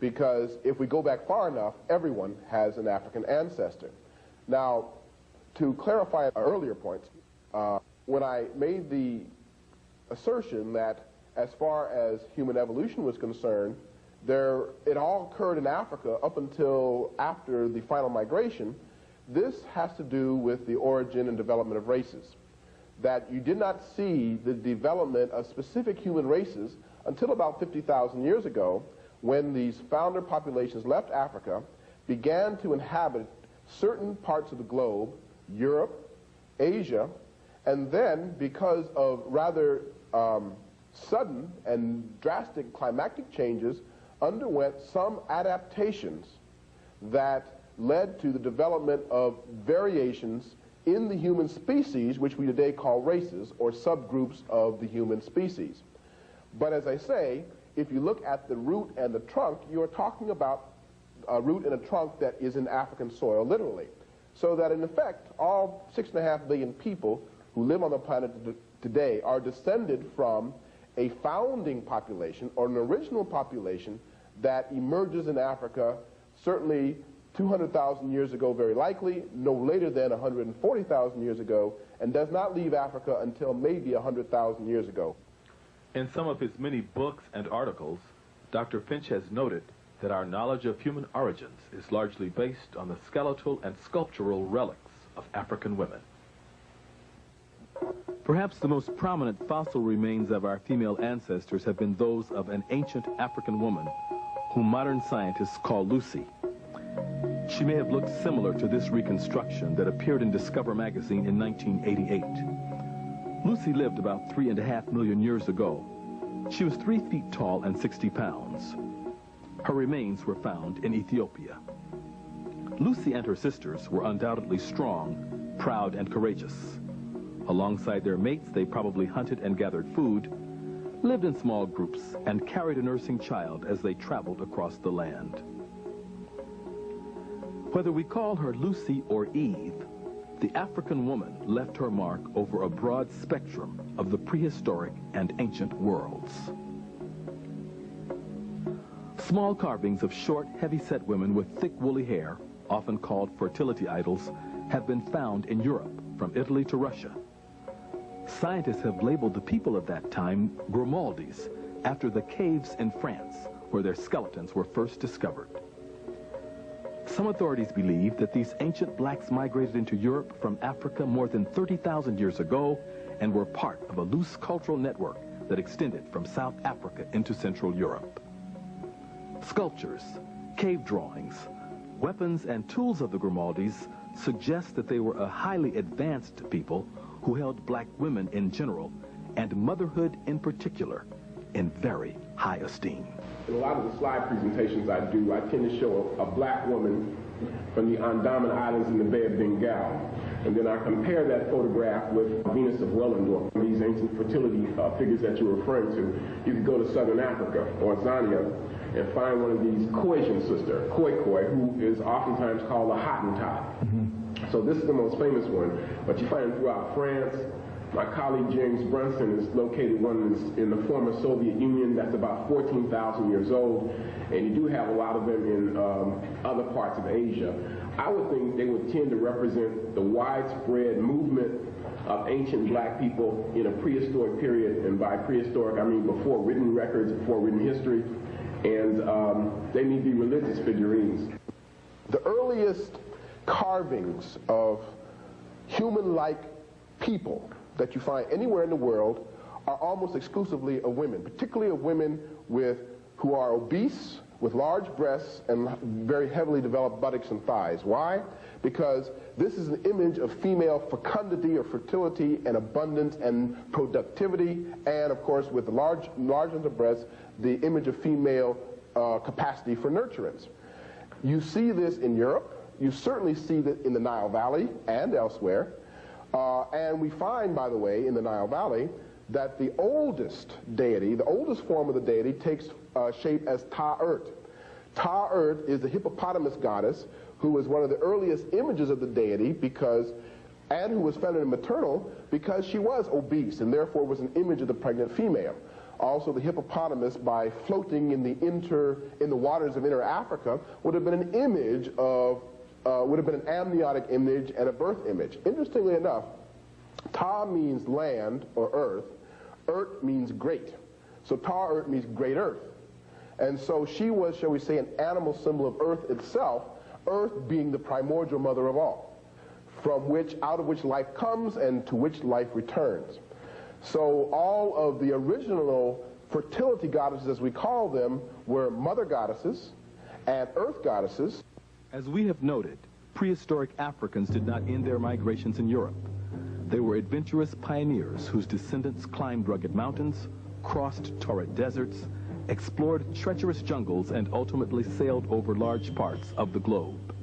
Because if we go back far enough, everyone has an African ancestor. Now, to clarify earlier points, when I made the assertion that as far as human evolution was concerned, it all occurred in Africa up until after the final migration, this has to do with the origin and development of races. That you did not see the development of specific human races until about 50,000 years ago, when these founder populations left Africa, began to inhabit certain parts of the globe, Europe, Asia, and then because of rather sudden and drastic climatic changes, underwent some adaptations that led to the development of variations in the human species, which we today call races or subgroups of the human species. But as I say, if you look at the root and the trunk, you are talking about a root and a trunk that is in African soil, literally. So that in effect, all 6.5 billion people who live on the planet today are descended from a founding population or an original population that emerges in Africa, certainly 200,000 years ago very likely, no later than 140,000 years ago, and does not leave Africa until maybe 100,000 years ago. In some of his many books and articles, Dr. Finch has noted that our knowledge of human origins is largely based on the skeletal and sculptural relics of African women. Perhaps the most prominent fossil remains of our female ancestors have been those of an ancient African woman whom modern scientists call Lucy. She may have looked similar to this reconstruction that appeared in Discover magazine in 1988. Lucy lived about 3.5 million years ago. She was 3 feet tall and 60 pounds. Her remains were found in Ethiopia. Lucy and her sisters were undoubtedly strong, proud, and courageous. Alongside their mates, they probably hunted and gathered food, lived in small groups, and carried a nursing child as they traveled across the land. Whether we call her Lucy or Eve, the African woman left her mark over a broad spectrum of the prehistoric and ancient worlds. Small carvings of short, heavy-set women with thick, woolly hair, often called fertility idols, have been found in Europe, from Italy to Russia. Scientists have labeled the people of that time Grimoaldis, after the caves in France, where their skeletons were first discovered. Some authorities believe that these ancient blacks migrated into Europe from Africa more than 30,000 years ago and were part of a loose cultural network that extended from South Africa into Central Europe. Sculptures, cave drawings, weapons, and tools of the Grimoaldis suggest that they were a highly advanced people who held black women in general, and motherhood in particular, in very high esteem. In a lot of the slide presentations I do, I tend to show a black woman from the Andaman Islands in the Bay of Bengal. And then I compare that photograph with Venus of Willendorf, these ancient fertility figures that you're referring to. You could go to southern Africa or Zania and find one of these Khoisan sister, Khoi, who is oftentimes called a Hottentot. So this is the most famous one, but you find it throughout France. My colleague James Brunson has located one in the former Soviet Union that's about 14,000 years old, and you do have a lot of them in other parts of Asia. I would think they would tend to represent the widespread movement of ancient black people in a prehistoric period, and by prehistoric I mean before written records, before written history, and they may be religious figurines. The earliest carvings of human-like people that you find anywhere in the world are almost exclusively of women, particularly of women who are obese, with large breasts and very heavily developed buttocks and thighs. Why? Because this is an image of female fecundity or fertility and abundance and productivity, and of course with the largeness of breasts, the image of female capacity for nurturance. You see this in Europe. You certainly see that in the Nile Valley and elsewhere. And we find, by the way, in the Nile Valley, that the oldest deity, the oldest form of the deity, takes shape as Ta-Urt. Ta-Urt is the hippopotamus goddess who was one of the earliest images of the deity and who was feminine and maternal because she was obese and therefore was an image of the pregnant female. Also, the hippopotamus, by floating in the waters of inner Africa, would have been an image of would have been an amniotic image and a birth image. Interestingly enough, Ta means land or earth. Urt means great. So Ta-Urt means great earth. And so she was, shall we say, an animal symbol of earth itself, earth being the primordial mother of all, out of which life comes and to which life returns. So all of the original fertility goddesses, as we call them, were mother goddesses and earth goddesses. As we have noted, prehistoric Africans did not end their migrations in Europe. They were adventurous pioneers whose descendants climbed rugged mountains, crossed torrid deserts, explored treacherous jungles, and ultimately sailed over large parts of the globe.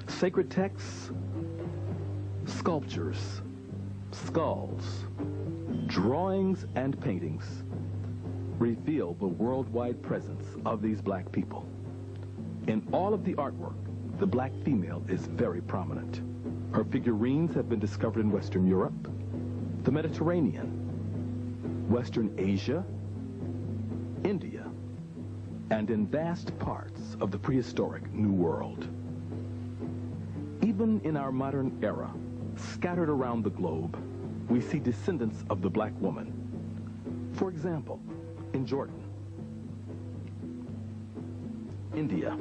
Sacred texts, sculptures, skulls, drawings, and paintings reveal the worldwide presence of these black people. In all of the artwork, the black female is very prominent. Her figurines have been discovered in Western Europe, the Mediterranean, Western Asia, India, and in vast parts of the prehistoric New World. Even in our modern era, scattered around the globe, we see descendants of the black woman. For example, in Jordan, India,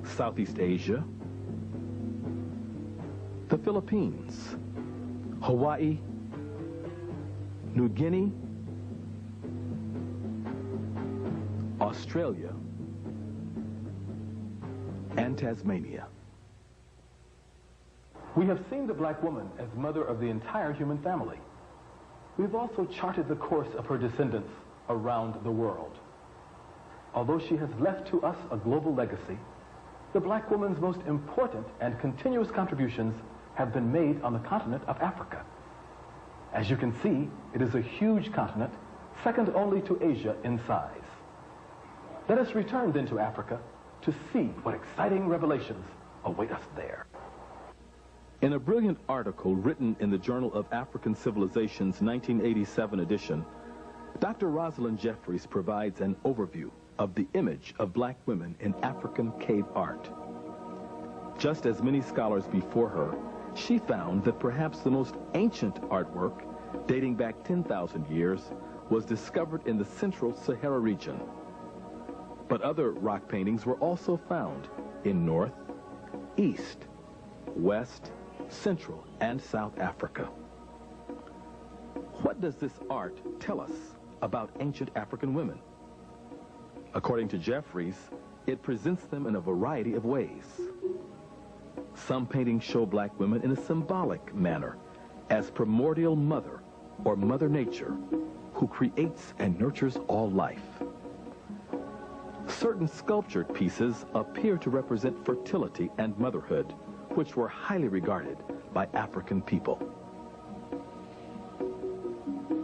Southeast Asia, the Philippines, Hawaii, New Guinea, Australia, and Tasmania. We have seen the black woman as mother of the entire human family. We've also charted the course of her descendants around the world. Although she has left to us a global legacy, the black woman's most important and continuous contributions have been made on the continent of Africa. As you can see, it is a huge continent, second only to Asia in size. Let us return then to Africa to see what exciting revelations await us there. In a brilliant article written in the Journal of African Civilization's 1987 edition, Dr. Rosalind Jeffries provides an overview of the image of black women in African cave art. Just as many scholars before her, she found that perhaps the most ancient artwork, dating back 10,000 years, was discovered in the central Sahara region. But other rock paintings were also found in North, East, West, Central, and South Africa. What does this art tell us about ancient African women? According to Jeffries, it presents them in a variety of ways. Some paintings show black women in a symbolic manner, as primordial mother or Mother Nature, who creates and nurtures all life. Certain sculptured pieces appear to represent fertility and motherhood, which were highly regarded by African people.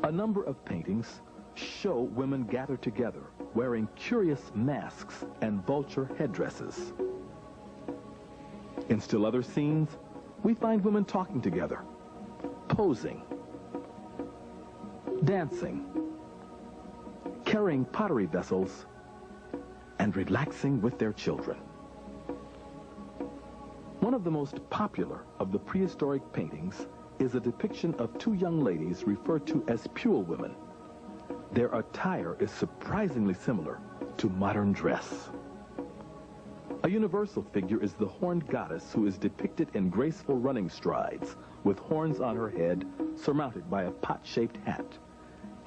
A number of paintings show women gathered together, wearing curious masks and vulture headdresses. In still other scenes, we find women talking together, posing, dancing, carrying pottery vessels, and relaxing with their children. One of the most popular of the prehistoric paintings is a depiction of two young ladies referred to as Pule women. Their attire is surprisingly similar to modern dress. A universal figure is the horned goddess, who is depicted in graceful running strides with horns on her head surmounted by a pot-shaped hat.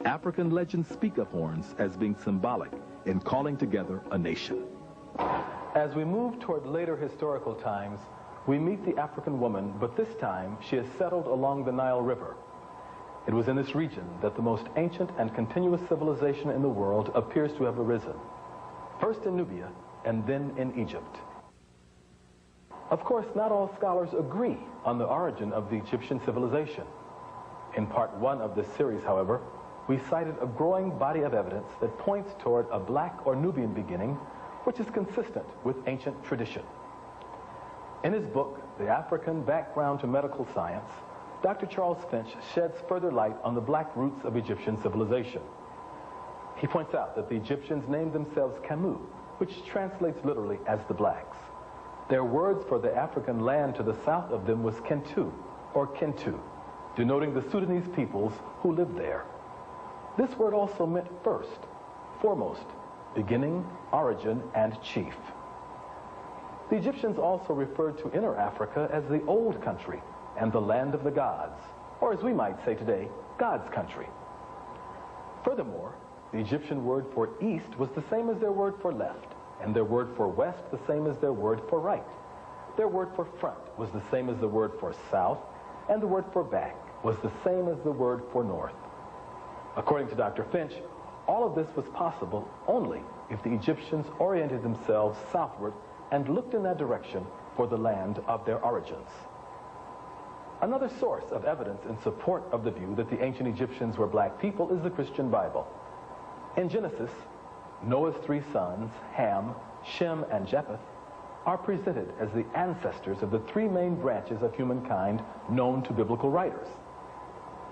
African legends speak of horns as being symbolic in calling together a nation. As we move toward later historical times, we meet the African woman, but this time she is settled along the Nile River. It was in this region that the most ancient and continuous civilization in the world appears to have arisen, first in Nubia and then in Egypt. Of course, not all scholars agree on the origin of the Egyptian civilization. In part one of this series, however, we cited a growing body of evidence that points toward a black or Nubian beginning, which is consistent with ancient tradition. In his book, The African Background to Medical Science, Dr. Charles Finch sheds further light on the black roots of Egyptian civilization. He points out that the Egyptians named themselves Kamu, which translates literally as the blacks. Their words for the African land to the south of them was Kentu, or Kentu, denoting the Sudanese peoples who lived there. This word also meant first, foremost, beginning, origin, and chief. The Egyptians also referred to Inner Africa as the Old Country and the land of the gods, or as we might say today, God's country. Furthermore, the Egyptian word for east was the same as their word for left, and their word for west the same as their word for right. Their word for front was the same as the word for south, and the word for back was the same as the word for north. According to Dr. Finch, all of this was possible only if the Egyptians oriented themselves southward and looked in that direction for the land of their origins. Another source of evidence in support of the view that the ancient Egyptians were black people is the Christian Bible. In Genesis, Noah's three sons, Ham, Shem, and Japheth, are presented as the ancestors of the three main branches of humankind known to biblical writers.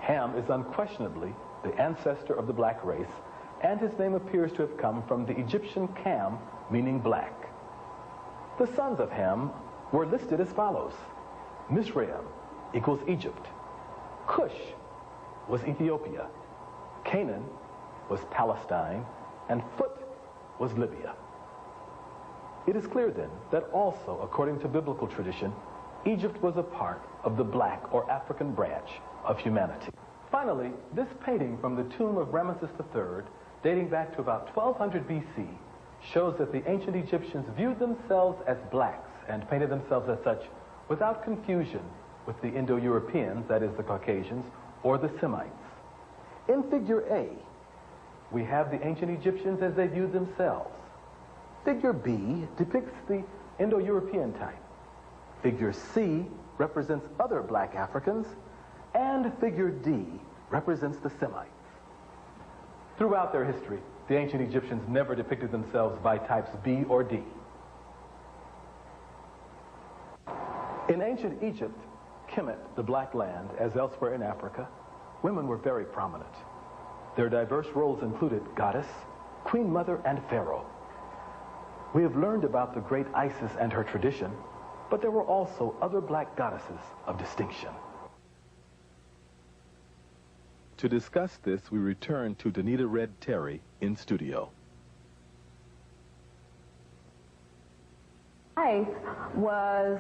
Ham is unquestionably the ancestor of the black race, and his name appears to have come from the Egyptian Kam, meaning black. The sons of Ham were listed as follows. Mizraim equals Egypt. Cush was Ethiopia. Canaan was Palestine, and Phut was Libya. It is clear then that also, according to biblical tradition, Egypt was a part of the black or African branch of humanity. Finally, this painting from the tomb of Ramesses III, dating back to about 1200 BC, shows that the ancient Egyptians viewed themselves as blacks and painted themselves as such without confusion with the Indo-Europeans, that is the Caucasians, or the Semites. In Figure A, we have the ancient Egyptians as they viewed themselves. Figure B depicts the Indo-European type. Figure C represents other black Africans, and Figure D represents the Semites. Throughout their history, the ancient Egyptians never depicted themselves by types B or D. In ancient Egypt, Kemet, the Black Land, as elsewhere in Africa, women were very prominent. Their diverse roles included goddess, queen mother, and pharaoh. We have learned about the great Isis and her tradition, but there were also other black goddesses of distinction. To discuss this, we return to Danita Red Terry in studio. Isis was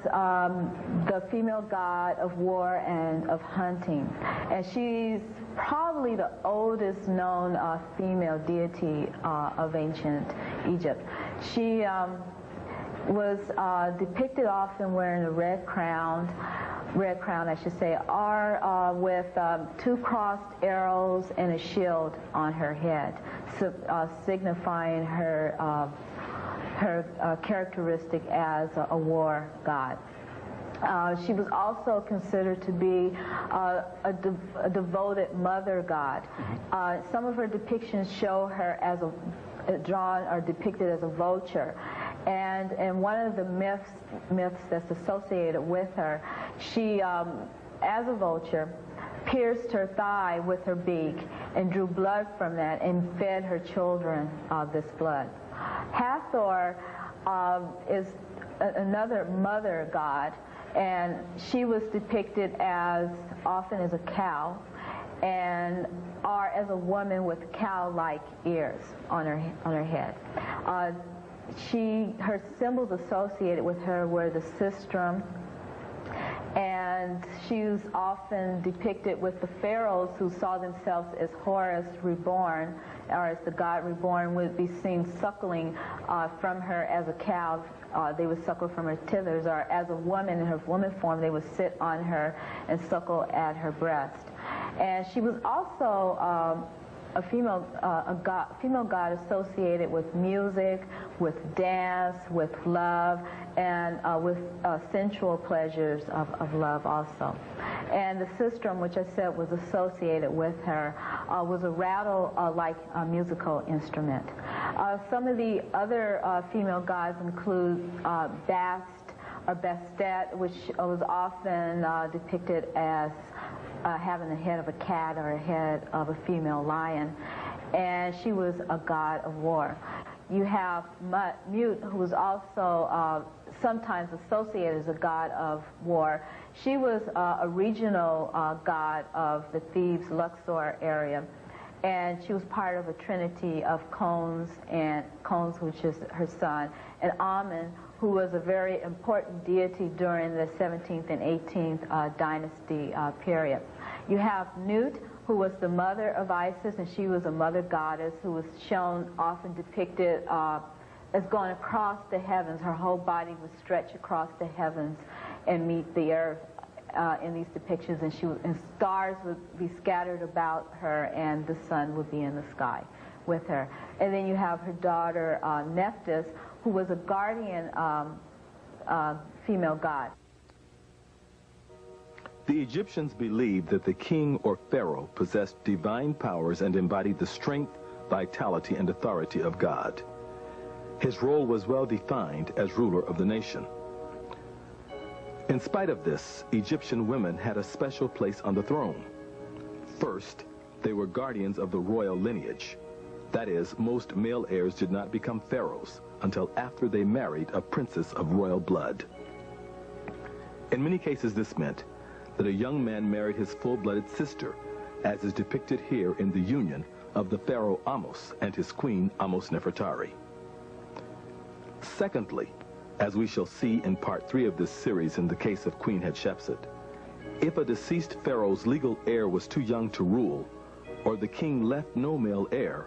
the female god of war and of hunting, and she's probably the oldest known female deity of ancient Egypt. She was depicted often wearing a red crown, I should say, or with two crossed arrows and a shield on her head, signifying her characteristic as a war god. She was also considered to be a devoted mother god. Some of her depictions show her as drawn or depicted as a vulture. And one of the myths that's associated with her, she, as a vulture, pierced her thigh with her beak and drew blood from that and fed her children this blood. Hathor is another mother god, and she was depicted as often as a cow or as a woman with cow-like ears on her head. Her symbols associated with her were the sistrum, and she was often depicted with the pharaohs who saw themselves as Horus reborn, or as the god reborn, would be seen suckling from her as a cow. They would suckle from her tithers, or as a woman in her woman form, they would sit on her and suckle at her breast. And she was also a female god associated with music, with dance, with love, and with sensual pleasures of love also. And the sistrum, which I said was associated with her, was a rattle-like musical instrument. Some of the other female gods include Bast or Bastet, which was often depicted as having the head of a cat or a head of a female lion, and she was a god of war. You have Mut, who was also sometimes associated as a god of war. She was a regional god of the Thebes, Luxor area, and she was part of a trinity of Khons, which is her son, and Amun, who was a very important deity during the 17th and 18th dynasty period. You have Nut, who was the mother of Isis, and she was a mother goddess who was shown, often depicted as going across the heavens. Her whole body would stretch across the heavens and meet the earth in these depictions, and stars would be scattered about her, and the sun would be in the sky with her. And then you have her daughter Nephthys, who was a guardian female god. The Egyptians believed that the king or pharaoh possessed divine powers and embodied the strength, vitality, and authority of God. His role was well defined as ruler of the nation. In spite of this, Egyptian women had a special place on the throne. First, they were guardians of the royal lineage. That is, most male heirs did not become pharaohs until after they married a princess of royal blood. In many cases, this meant that a young man married his full-blooded sister, as is depicted here in the union of the pharaoh Ahmose and his queen Ahmose Nefertari. Secondly, as we shall see in part 3 of this series in the case of Queen Hatshepsut, if a deceased pharaoh's legal heir was too young to rule, or the king left no male heir,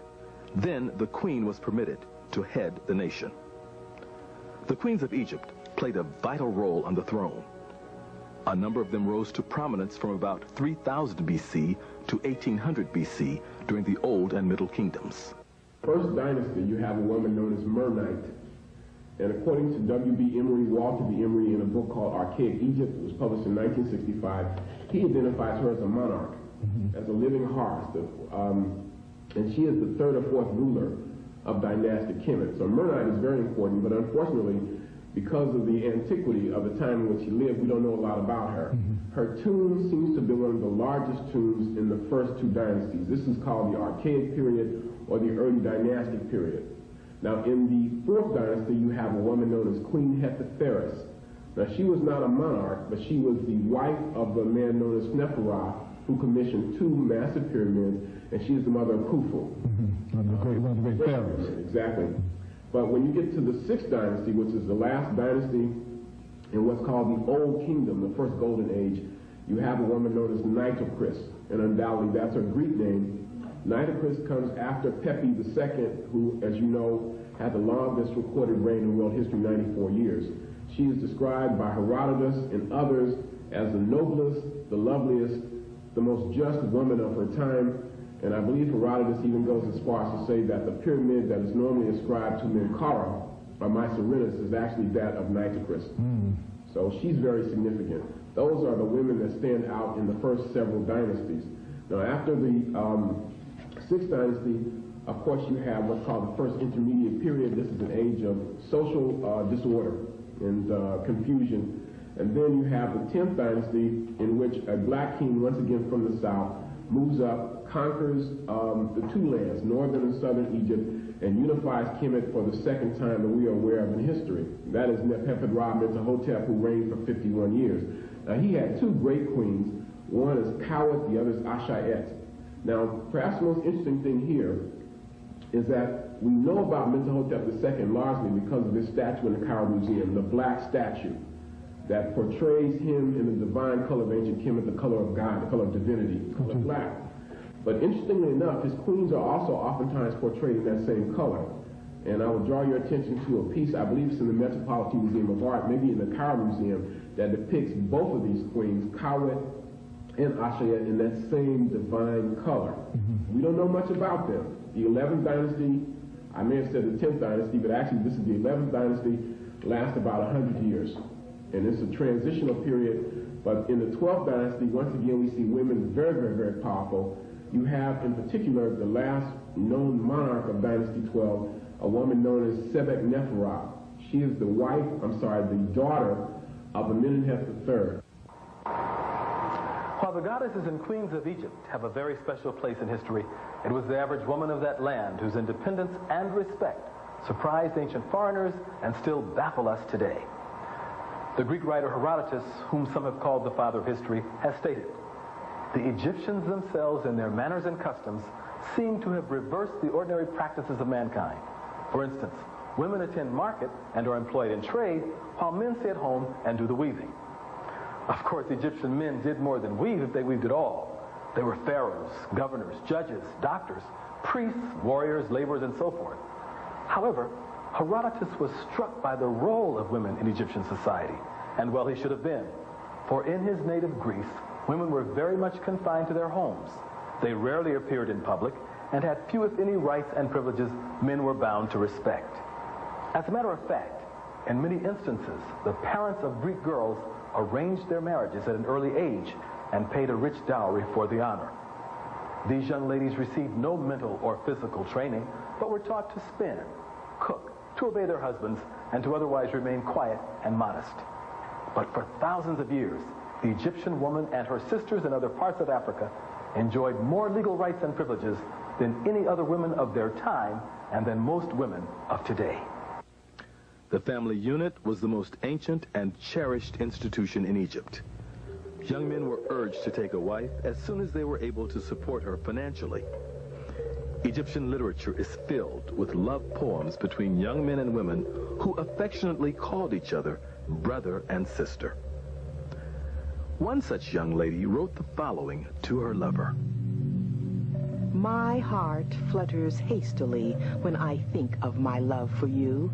then the queen was permitted to head the nation. The queens of Egypt played a vital role on the throne. A number of them rose to prominence from about 3000 BC to 1800 BC during the Old and Middle Kingdoms. First dynasty, you have a woman known as Mernite. And according to W.B. Emery, Walter B. Emery, in a book called Archaic Egypt, it was published in 1965, he identifies her as a monarch, as a living hearth. And she is the third or fourth ruler of dynastic Kemet. So Mernite is very important, but unfortunately, because of the antiquity of the time in which she lived, we don't know a lot about her. Her tomb seems to be one of the largest tombs in the first two dynasties. This is called the Archaic period or the early dynastic period. Now, in the fourth dynasty, you have a woman known as Queen Hetepheres. Now, she was not a monarch, but she was the wife of a man known as Sneferu, who commissioned two massive pyramids, and she is the mother of Khufu. One of the great pharaohs. Exactly. But when you get to the sixth dynasty, which is the last dynasty in what's called the Old Kingdom, the first golden age, you have a woman known as Nitocris, and undoubtedly that's her Greek name. Nitocris comes after Pepi II, who, as you know, had the longest recorded reign in world history, 94 years. She is described by Herodotus and others as the noblest, the loveliest, the most just woman of her time. And I believe Herodotus even goes as far as to say that the pyramid that is normally ascribed to Menkaura, or Mycerinus, is actually that of Nitocris. So she's very significant. Those are the women that stand out in the first several dynasties. Now, after the sixth dynasty, of course, you have what's called the first intermediate period. This is an age of social disorder and confusion. And then you have the 10th dynasty, in which a black king, once again from the south, moves up, conquers the two lands, northern and southern Egypt, and unifies Kemet for the second time that we are aware of in history. That is Nefertiti-Ra-Mentuhotep, who reigned for 51 years. Now, he had two great queens. One is Kawet, the other is Ashayet. Now, perhaps the most interesting thing here is that we know about Mentuhotep II largely because of this statue in the Cairo Museum, the black statue that portrays him in the divine color of ancient Kemet, the color of God, the color of divinity, the color black. But interestingly enough, his queens are also oftentimes portrayed in that same color. And I would draw your attention to a piece, I believe it's in the Metropolitan Museum of Art, maybe in the Cairo Museum, that depicts both of these queens, Kawet and Ashayet, in that same divine color. We don't know much about them. The 11th dynasty, I may have said the 10th dynasty, but actually this is the 11th dynasty, lasts about 100 years. And it's a transitional period. But in the 12th dynasty, once again, we see women very, very, very powerful. You have, in particular, the last known monarch of Dynasty 12, a woman known as Sebek-Neferu. She is the daughter of Amenemhotep III. While the goddesses and queens of Egypt have a very special place in history, it was the average woman of that land whose independence and respect surprised ancient foreigners and still baffle us today. The Greek writer Herodotus, whom some have called the father of history, has stated, "The Egyptians themselves in their manners and customs seem to have reversed the ordinary practices of mankind. For instance, women attend market and are employed in trade, while men stay at home and do the weaving." Of course, Egyptian men did more than weave if they weaved at all. They were pharaohs, governors, judges, doctors, priests, warriors, laborers, and so forth. However, Herodotus was struck by the role of women in Egyptian society, and well, he should have been. For in his native Greece, women were very much confined to their homes. They rarely appeared in public and had few, if any, rights and privileges men were bound to respect. As a matter of fact, in many instances, the parents of Greek girls arranged their marriages at an early age and paid a rich dowry for the honor. These young ladies received no mental or physical training, but were taught to spin, cook, to obey their husbands, and to otherwise remain quiet and modest. But for thousands of years, the Egyptian woman and her sisters in other parts of Africa enjoyed more legal rights and privileges than any other women of their time and than most women of today. The family unit was the most ancient and cherished institution in Egypt. Young men were urged to take a wife as soon as they were able to support her financially. Egyptian literature is filled with love poems between young men and women who affectionately called each other brother and sister. One such young lady wrote the following to her lover. My heart flutters hastily when I think of my love for you.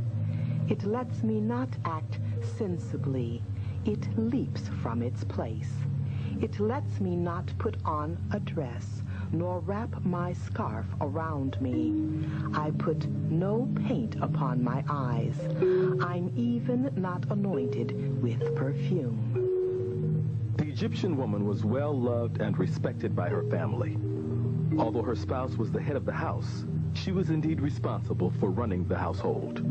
It lets me not act sensibly. it leaps from its place. It lets me not put on a dress, nor wrap my scarf around me. I put no paint upon my eyes. I'm even not anointed with perfume. The Egyptian woman was well loved and respected by her family. Although her spouse was the head of the house, she was indeed responsible for running the household.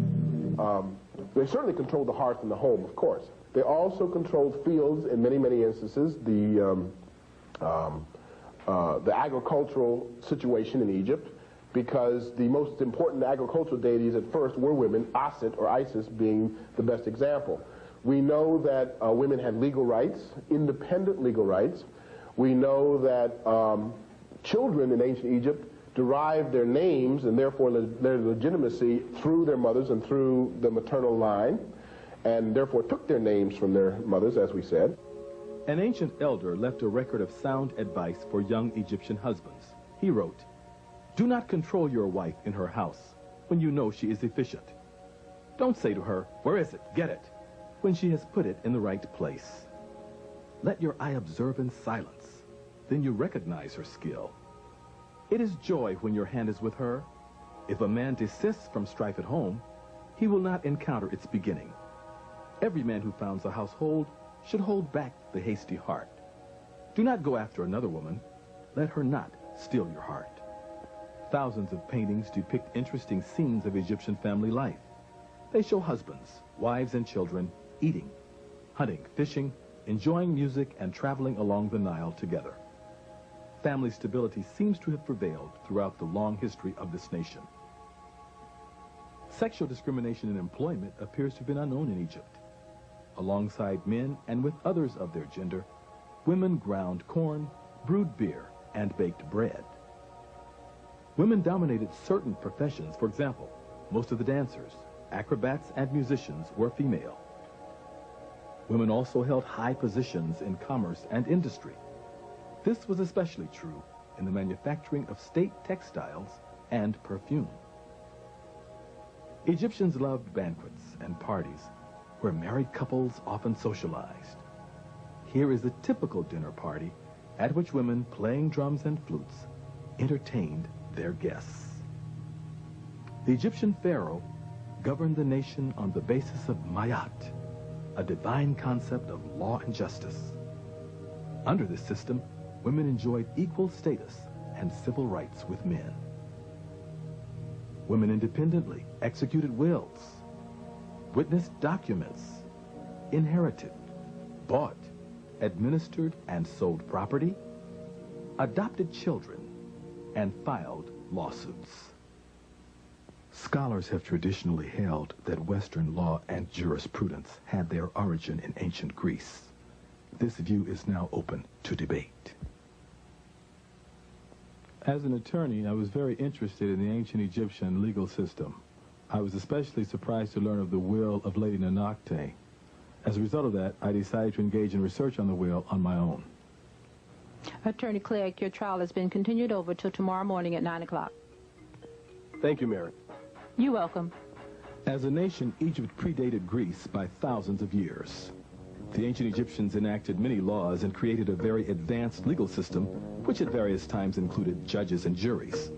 They certainly controlled the hearth and the home, of course. They also controlled fields in many, many instances. The agricultural situation in Egypt, because the most important agricultural deities at first were women, Asit or Isis being the best example. We know that women had legal rights, independent legal rights. We know that children in ancient Egypt derived their names and therefore their legitimacy through their mothers and through the maternal line, and therefore took their names from their mothers, as we said. An ancient elder left a record of sound advice for young Egyptian husbands. He wrote, "Do not control your wife in her house when you know she is efficient. Don't say to her, 'Where is it? Get it,' when she has put it in the right place. Let your eye observe in silence. Then you recognize her skill. It is joy when your hand is with her. If a man desists from strife at home, he will not encounter its beginning. Every man who founds a household should hold back the hasty heart. Do not go after another woman. Let her not steal your heart." Thousands of paintings depict interesting scenes of Egyptian family life. They show husbands, wives, and children eating, hunting, fishing, enjoying music, and traveling along the Nile together. Family stability seems to have prevailed throughout the long history of this nation. Sexual discrimination in employment appears to have been unknown in Egypt. Alongside men and with others of their gender, women ground corn, brewed beer, and baked bread. Women dominated certain professions. For example, most of the dancers, acrobats, and musicians were female. Women also held high positions in commerce and industry. This was especially true in the manufacturing of state textiles and perfume. Egyptians loved banquets and parties where married couples often socialized. Here is a typical dinner party at which women playing drums and flutes entertained their guests. The Egyptian pharaoh governed the nation on the basis of Mayat, a divine concept of law and justice. Under this system, women enjoyed equal status and civil rights with men. Women independently executed wills, witnessed documents, inherited, bought, administered and sold property, adopted children, and filed lawsuits. Scholars have traditionally held that Western law and jurisprudence had their origin in ancient Greece. This view is now open to debate. As an attorney, I was very interested in the ancient Egyptian legal system. I was especially surprised to learn of the will of Lady Nonakte. As a result of that, I decided to engage in research on the will on my own. Attorney Clegg, your trial has been continued over till tomorrow morning at 9 o'clock. Thank you, Mary. You're welcome. As a nation, Egypt predated Greece by thousands of years. The ancient Egyptians enacted many laws and created a very advanced legal system, which at various times included judges and juries.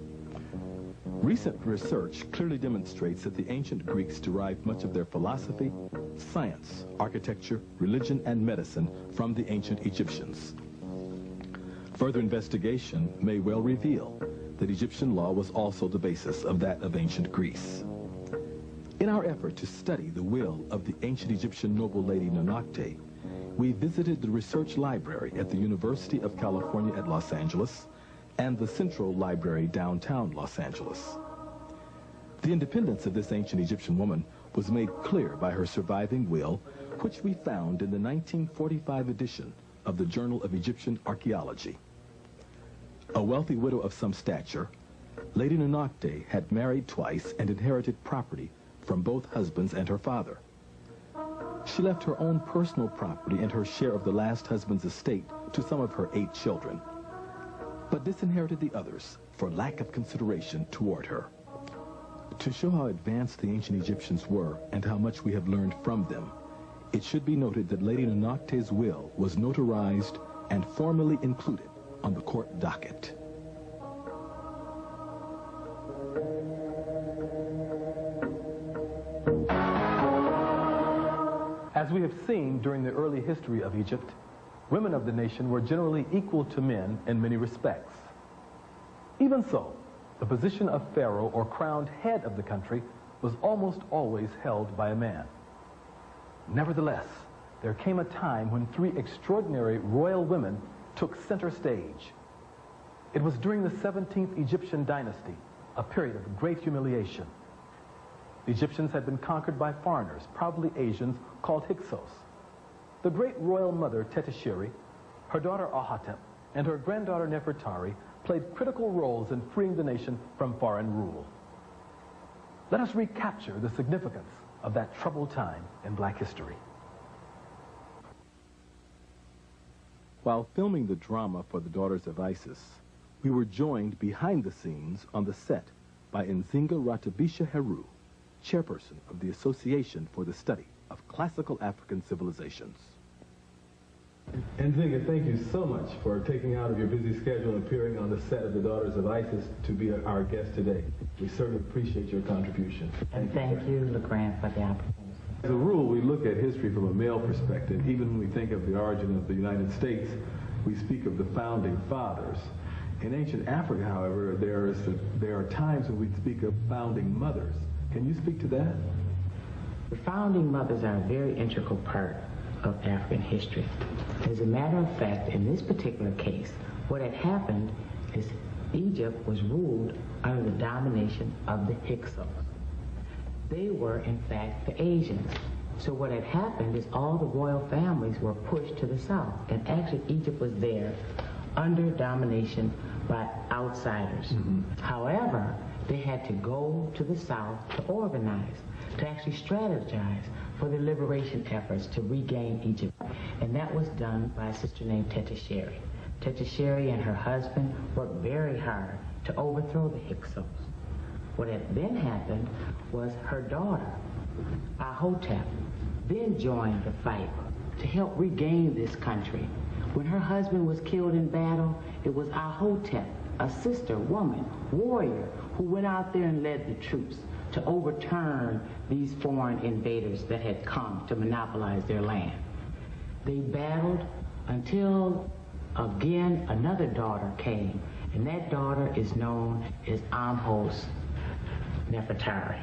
Recent research clearly demonstrates that the ancient Greeks derived much of their philosophy, science, architecture, religion, and medicine from the ancient Egyptians. Further investigation may well reveal that Egyptian law was also the basis of that of ancient Greece. In our effort to study the will of the ancient Egyptian noble lady Nonakte, we visited the research library at the University of California at Los Angeles and the Central Library downtown Los Angeles. The independence of this ancient Egyptian woman was made clear by her surviving will, which we found in the 1945 edition of the Journal of Egyptian Archaeology. A wealthy widow of some stature, Lady Nonakte had married twice and inherited property from both husbands and her father. She left her own personal property and her share of the last husband's estate to some of her 8 children, but disinherited the others for lack of consideration toward her. To show how advanced the ancient Egyptians were and how much we have learned from them, It should be noted that Lady Nonakte's will was notarized and formally included on the court docket. As we have seen during the early history of Egypt, women of the nation were generally equal to men in many respects. Even so, the position of pharaoh or crowned head of the country was almost always held by a man. Nevertheless, there came a time when three extraordinary royal women took center stage. It was during the 17th Egyptian dynasty, a period of great humiliation. The Egyptians had been conquered by foreigners, probably Asians, called Hyksos. The great royal mother, Tetisheri, her daughter Ahotep, and her granddaughter Nefertari played critical roles in freeing the nation from foreign rule. Let us recapture the significance of that troubled time in black history. While filming the drama for the Daughters of Isis, we were joined behind the scenes on the set by Nzinga Ratabisha Heru, chairperson of the Association for the Study of Classical African Civilizations. Nzinga, thank you so much for taking out of your busy schedule and appearing on the set of the Daughters of Isis to be our guest today. We certainly appreciate your contribution. And thank you, LeGrand, for the opportunity. As a rule, we look at history from a male perspective. Even when we think of the origin of the United States, we speak of the founding fathers. In ancient Africa, however, there are times when we speak of founding mothers. Can you speak to that? The founding mothers are a very integral part of African history. As a matter of fact, in this particular case, what had happened is Egypt was ruled under the domination of the Hyksos. They were, in fact, the Asians. So what had happened is all the royal families were pushed to the south, and actually Egypt was there under domination by outsiders. However, they had to go to the south to organize, to actually strategize for the liberation efforts to regain Egypt. And that was done by a sister named Tetisheri. Tetisheri and her husband worked very hard to overthrow the Hyksos. What had then happened was her daughter, Ahotep, then joined the fight to help regain this country. When her husband was killed in battle, it was Ahotep, a sister, woman, warrior, who went out there and led the troops to overturn these foreign invaders that had come to monopolize their land. They battled until, again, another daughter came, and that daughter is known as Amhos Nefertari.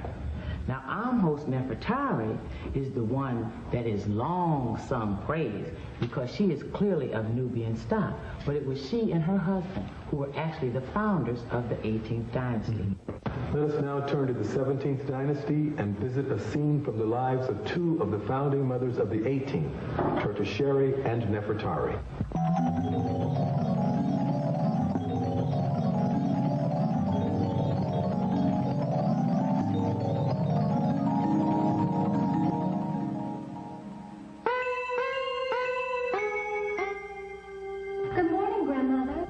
Now, Amhos Nefertari is the one that is long sung praise because she is clearly of Nubian stock, but it was she and her husband who were actually the founders of the 18th dynasty. Let us now turn to the 17th dynasty and visit a scene from the lives of two of the founding mothers of the 18th, Tertiary and Nefertari. Good morning, Grandmother.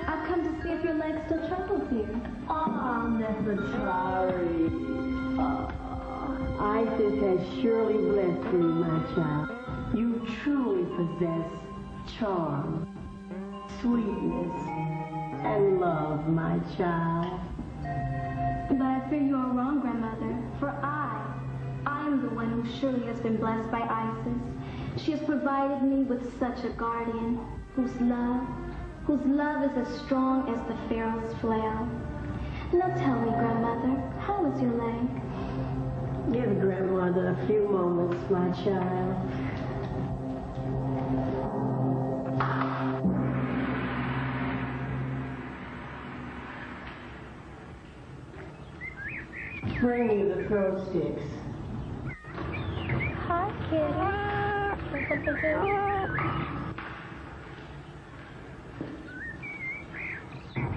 I've come to see if your leg still troubles you. Nefertari. Isis has surely blessed me, my child. You truly possess charm, sweetness, and love, my child. But I fear you are wrong, Grandmother, for I am the one who surely has been blessed by Isis. She has provided me with such a guardian whose love is as strong as the Pharaoh's flail. Now tell me, Grandmother, how is your leg? Give Grandmother a few moments, my child. Bring you the throw sticks. Hi, kitty.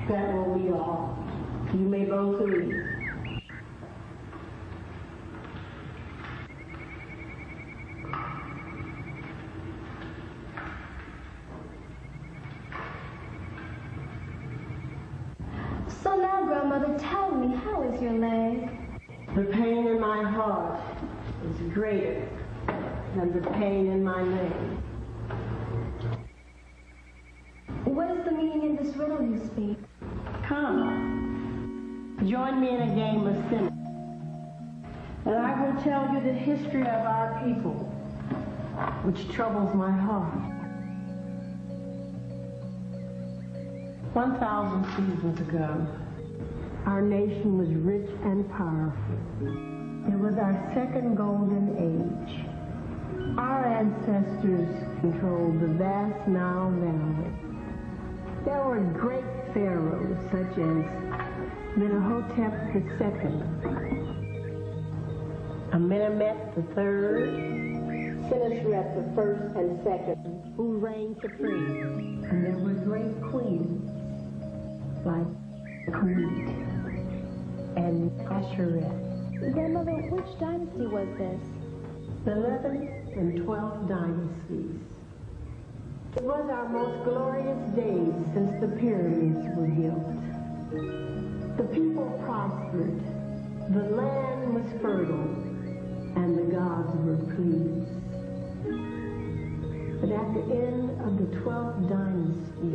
That will be all. You may both leave. So now, Grandmother, tell me, how is your leg? The pain in my heart is greater and the pain in my name. What is the meaning in this riddle you speak? Come, join me in a game of cynics, and I will tell you the history of our people, which troubles my heart. 1,000 seasons ago, our nation was rich and powerful. It was our second golden age. Our ancestors controlled the vast Nile Valley. There were great pharaohs such as Menahotep II, Amenemhet III, Senusret I and II, who reigned supreme. And there were great queens like Khmut and Asheret. Grandmother, which dynasty was this? The 11th and 12th dynasties. It was our most glorious days since the pyramids were built. The people prospered, the land was fertile, and the gods were pleased. But at the end of the 12th dynasty,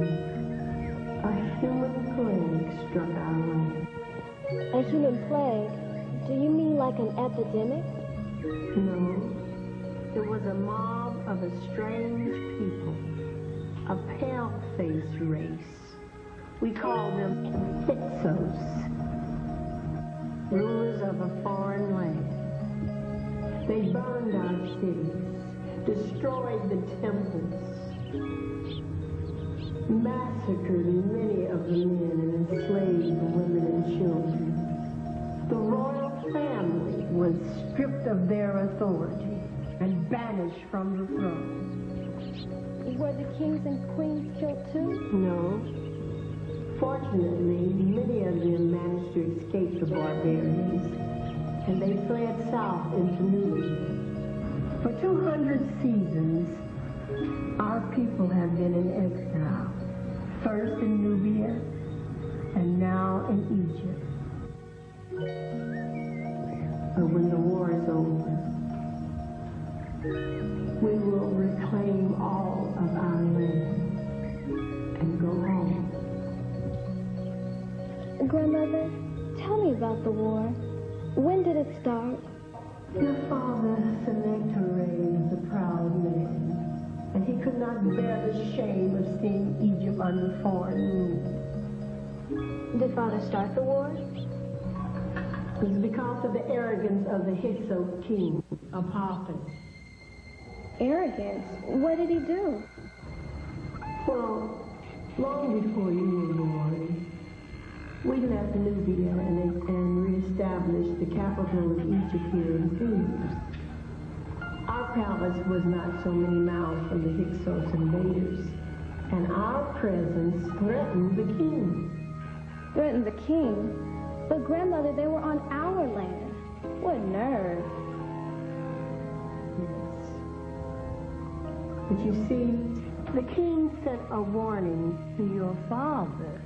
a human plague struck our land. A human plague? Do you mean like an epidemic? No, it was a mob of a strange people, a pale-faced race. We call them Hyksos, rulers of a foreign land. They burned our cities, destroyed the temples, massacred many of the men and enslaved the women and children. The royal family was stripped of their authority and banished from the throne. Were the kings and queens killed too? No. Fortunately, many of them managed to escape the barbarians, and they fled south into Nubia. For 200 seasons, our people have been in exile, first in Nubia, and now in Egypt. But when the war is over, we will reclaim all of our land and go home. Grandmother, tell me about the war. When did it start? Your father, Sennacherib, was a proud man, and he could not bear the shame of seeing Egypt under foreign rule. Did father start the war? It was because of the arrogance of the Hyksos king, Apophis. Arrogance? What did he do? Well, long before you were born, we left Nubia and reestablished the capital of Egypt here in Thebes. Our palace was not so many miles from the Hyksos invaders, and our presence threatened the king. Threatened the king? But grandmother, they were on our land. What nerve. Yes. But you see, the king sent a warning to your father,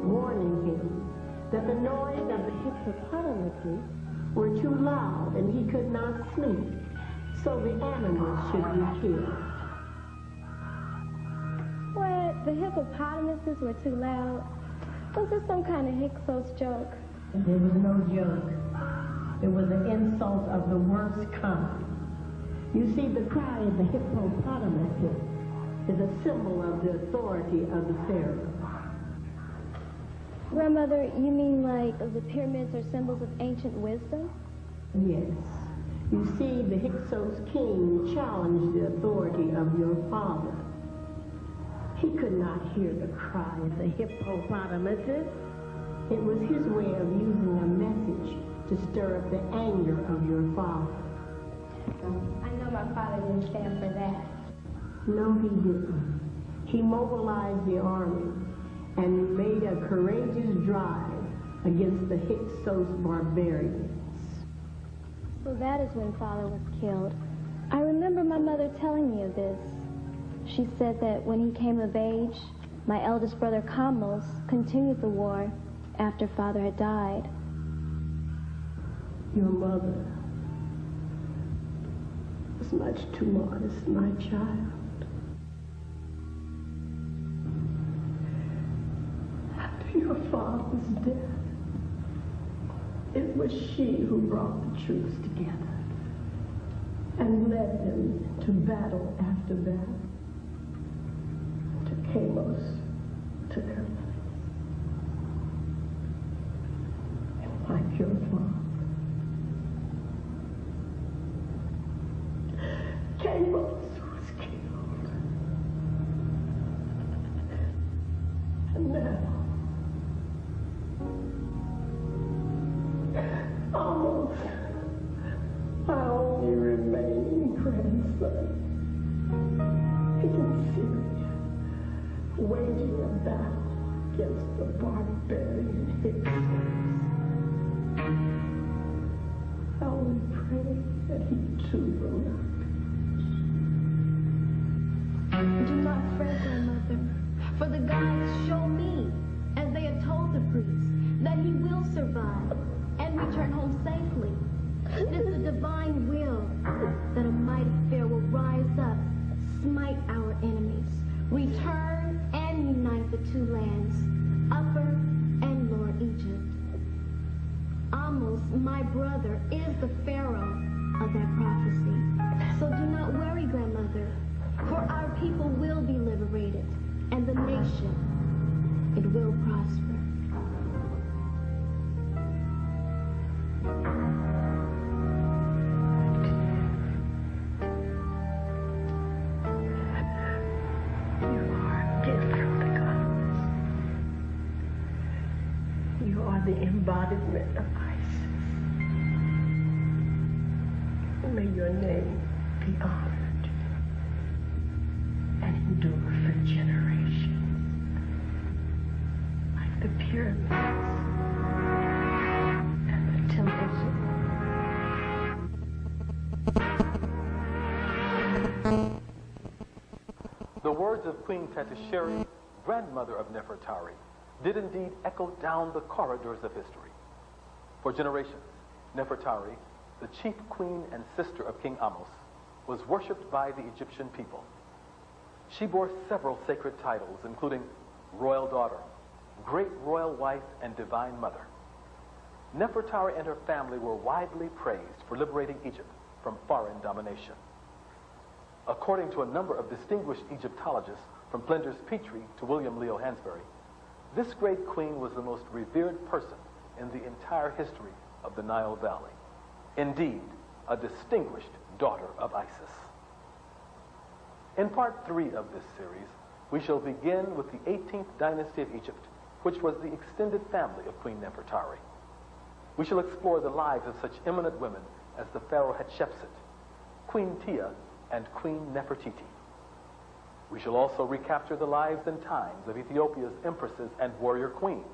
warning him that the noise of the hippopotamuses were too loud and he could not sleep, so the animals should be killed. What? The hippopotamuses were too loud? Was this some kind of Hyksos joke? There was no joke. It was an insult of the worst kind. You see, the cry of the hippopotamuses is a symbol of the authority of the pharaoh. Grandmother, you mean like the pyramids are symbols of ancient wisdom? Yes. You see, the Hyksos king challenged the authority of your father. He could not hear the cry of the hippopotamuses. It was his way of using a message to stir up the anger of your father. I know my father didn't stand for that. No, he didn't. He mobilized the army and made a courageous drive against the Hyksos barbarians. So that is when father was killed. I remember my mother telling me of this. She said that when he came of age, my eldest brother Kamlos continued the war after father had died. Your mother. was much too modest, my child. After your father's death, it was she who brought the troops together and led them to battle after battle. Amos took her place. And like your father, Amos was killed. And now, almost my only remaining grandson is in Syria, waging a battle against the barbarian Hicks. I only pray that he too will not. Do not fret, grandmother, for the gods show me, as they have told the priests, that he will survive and return home safely. It is the divine will that a mighty Pharaoh will rise up, smite our enemies, return and unite the two lands, Upper and Lower Egypt. Amos, my brother, is the Pharaoh of that prophecy. So do not worry, grandmother, for our people will be liberated, and the nation, it will prosper. The embodiment of Isis. May your name be honored and endure for generations, like the pyramids and the temples of... The words of Queen Tetisheri, grandmother of Nefertari, did indeed echo down the corridors of history. For generations, Nefertari, the chief queen and sister of King Amos, was worshipped by the Egyptian people. She bore several sacred titles, including royal daughter, great royal wife, and divine mother. Nefertari and her family were widely praised for liberating Egypt from foreign domination. According to a number of distinguished Egyptologists, from Flinders Petrie to William Leo Hansberry, this great queen was the most revered person in the entire history of the Nile Valley. Indeed, a distinguished daughter of Isis. In part 3 of this series, we shall begin with the 18th dynasty of Egypt, which was the extended family of Queen Nefertari. We shall explore the lives of such eminent women as the Pharaoh Hatshepsut, Queen Tia, and Queen Nefertiti. We shall also recapture the lives and times of Ethiopia's empresses and warrior queens.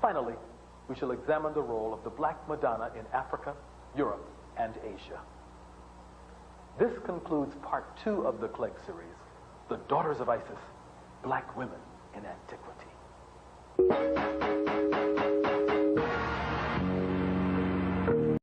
Finally, we shall examine the role of the Black Madonna in Africa, Europe, and Asia. This concludes part 2 of the Clegg series, The Daughters of Isis, Black Women in Antiquity.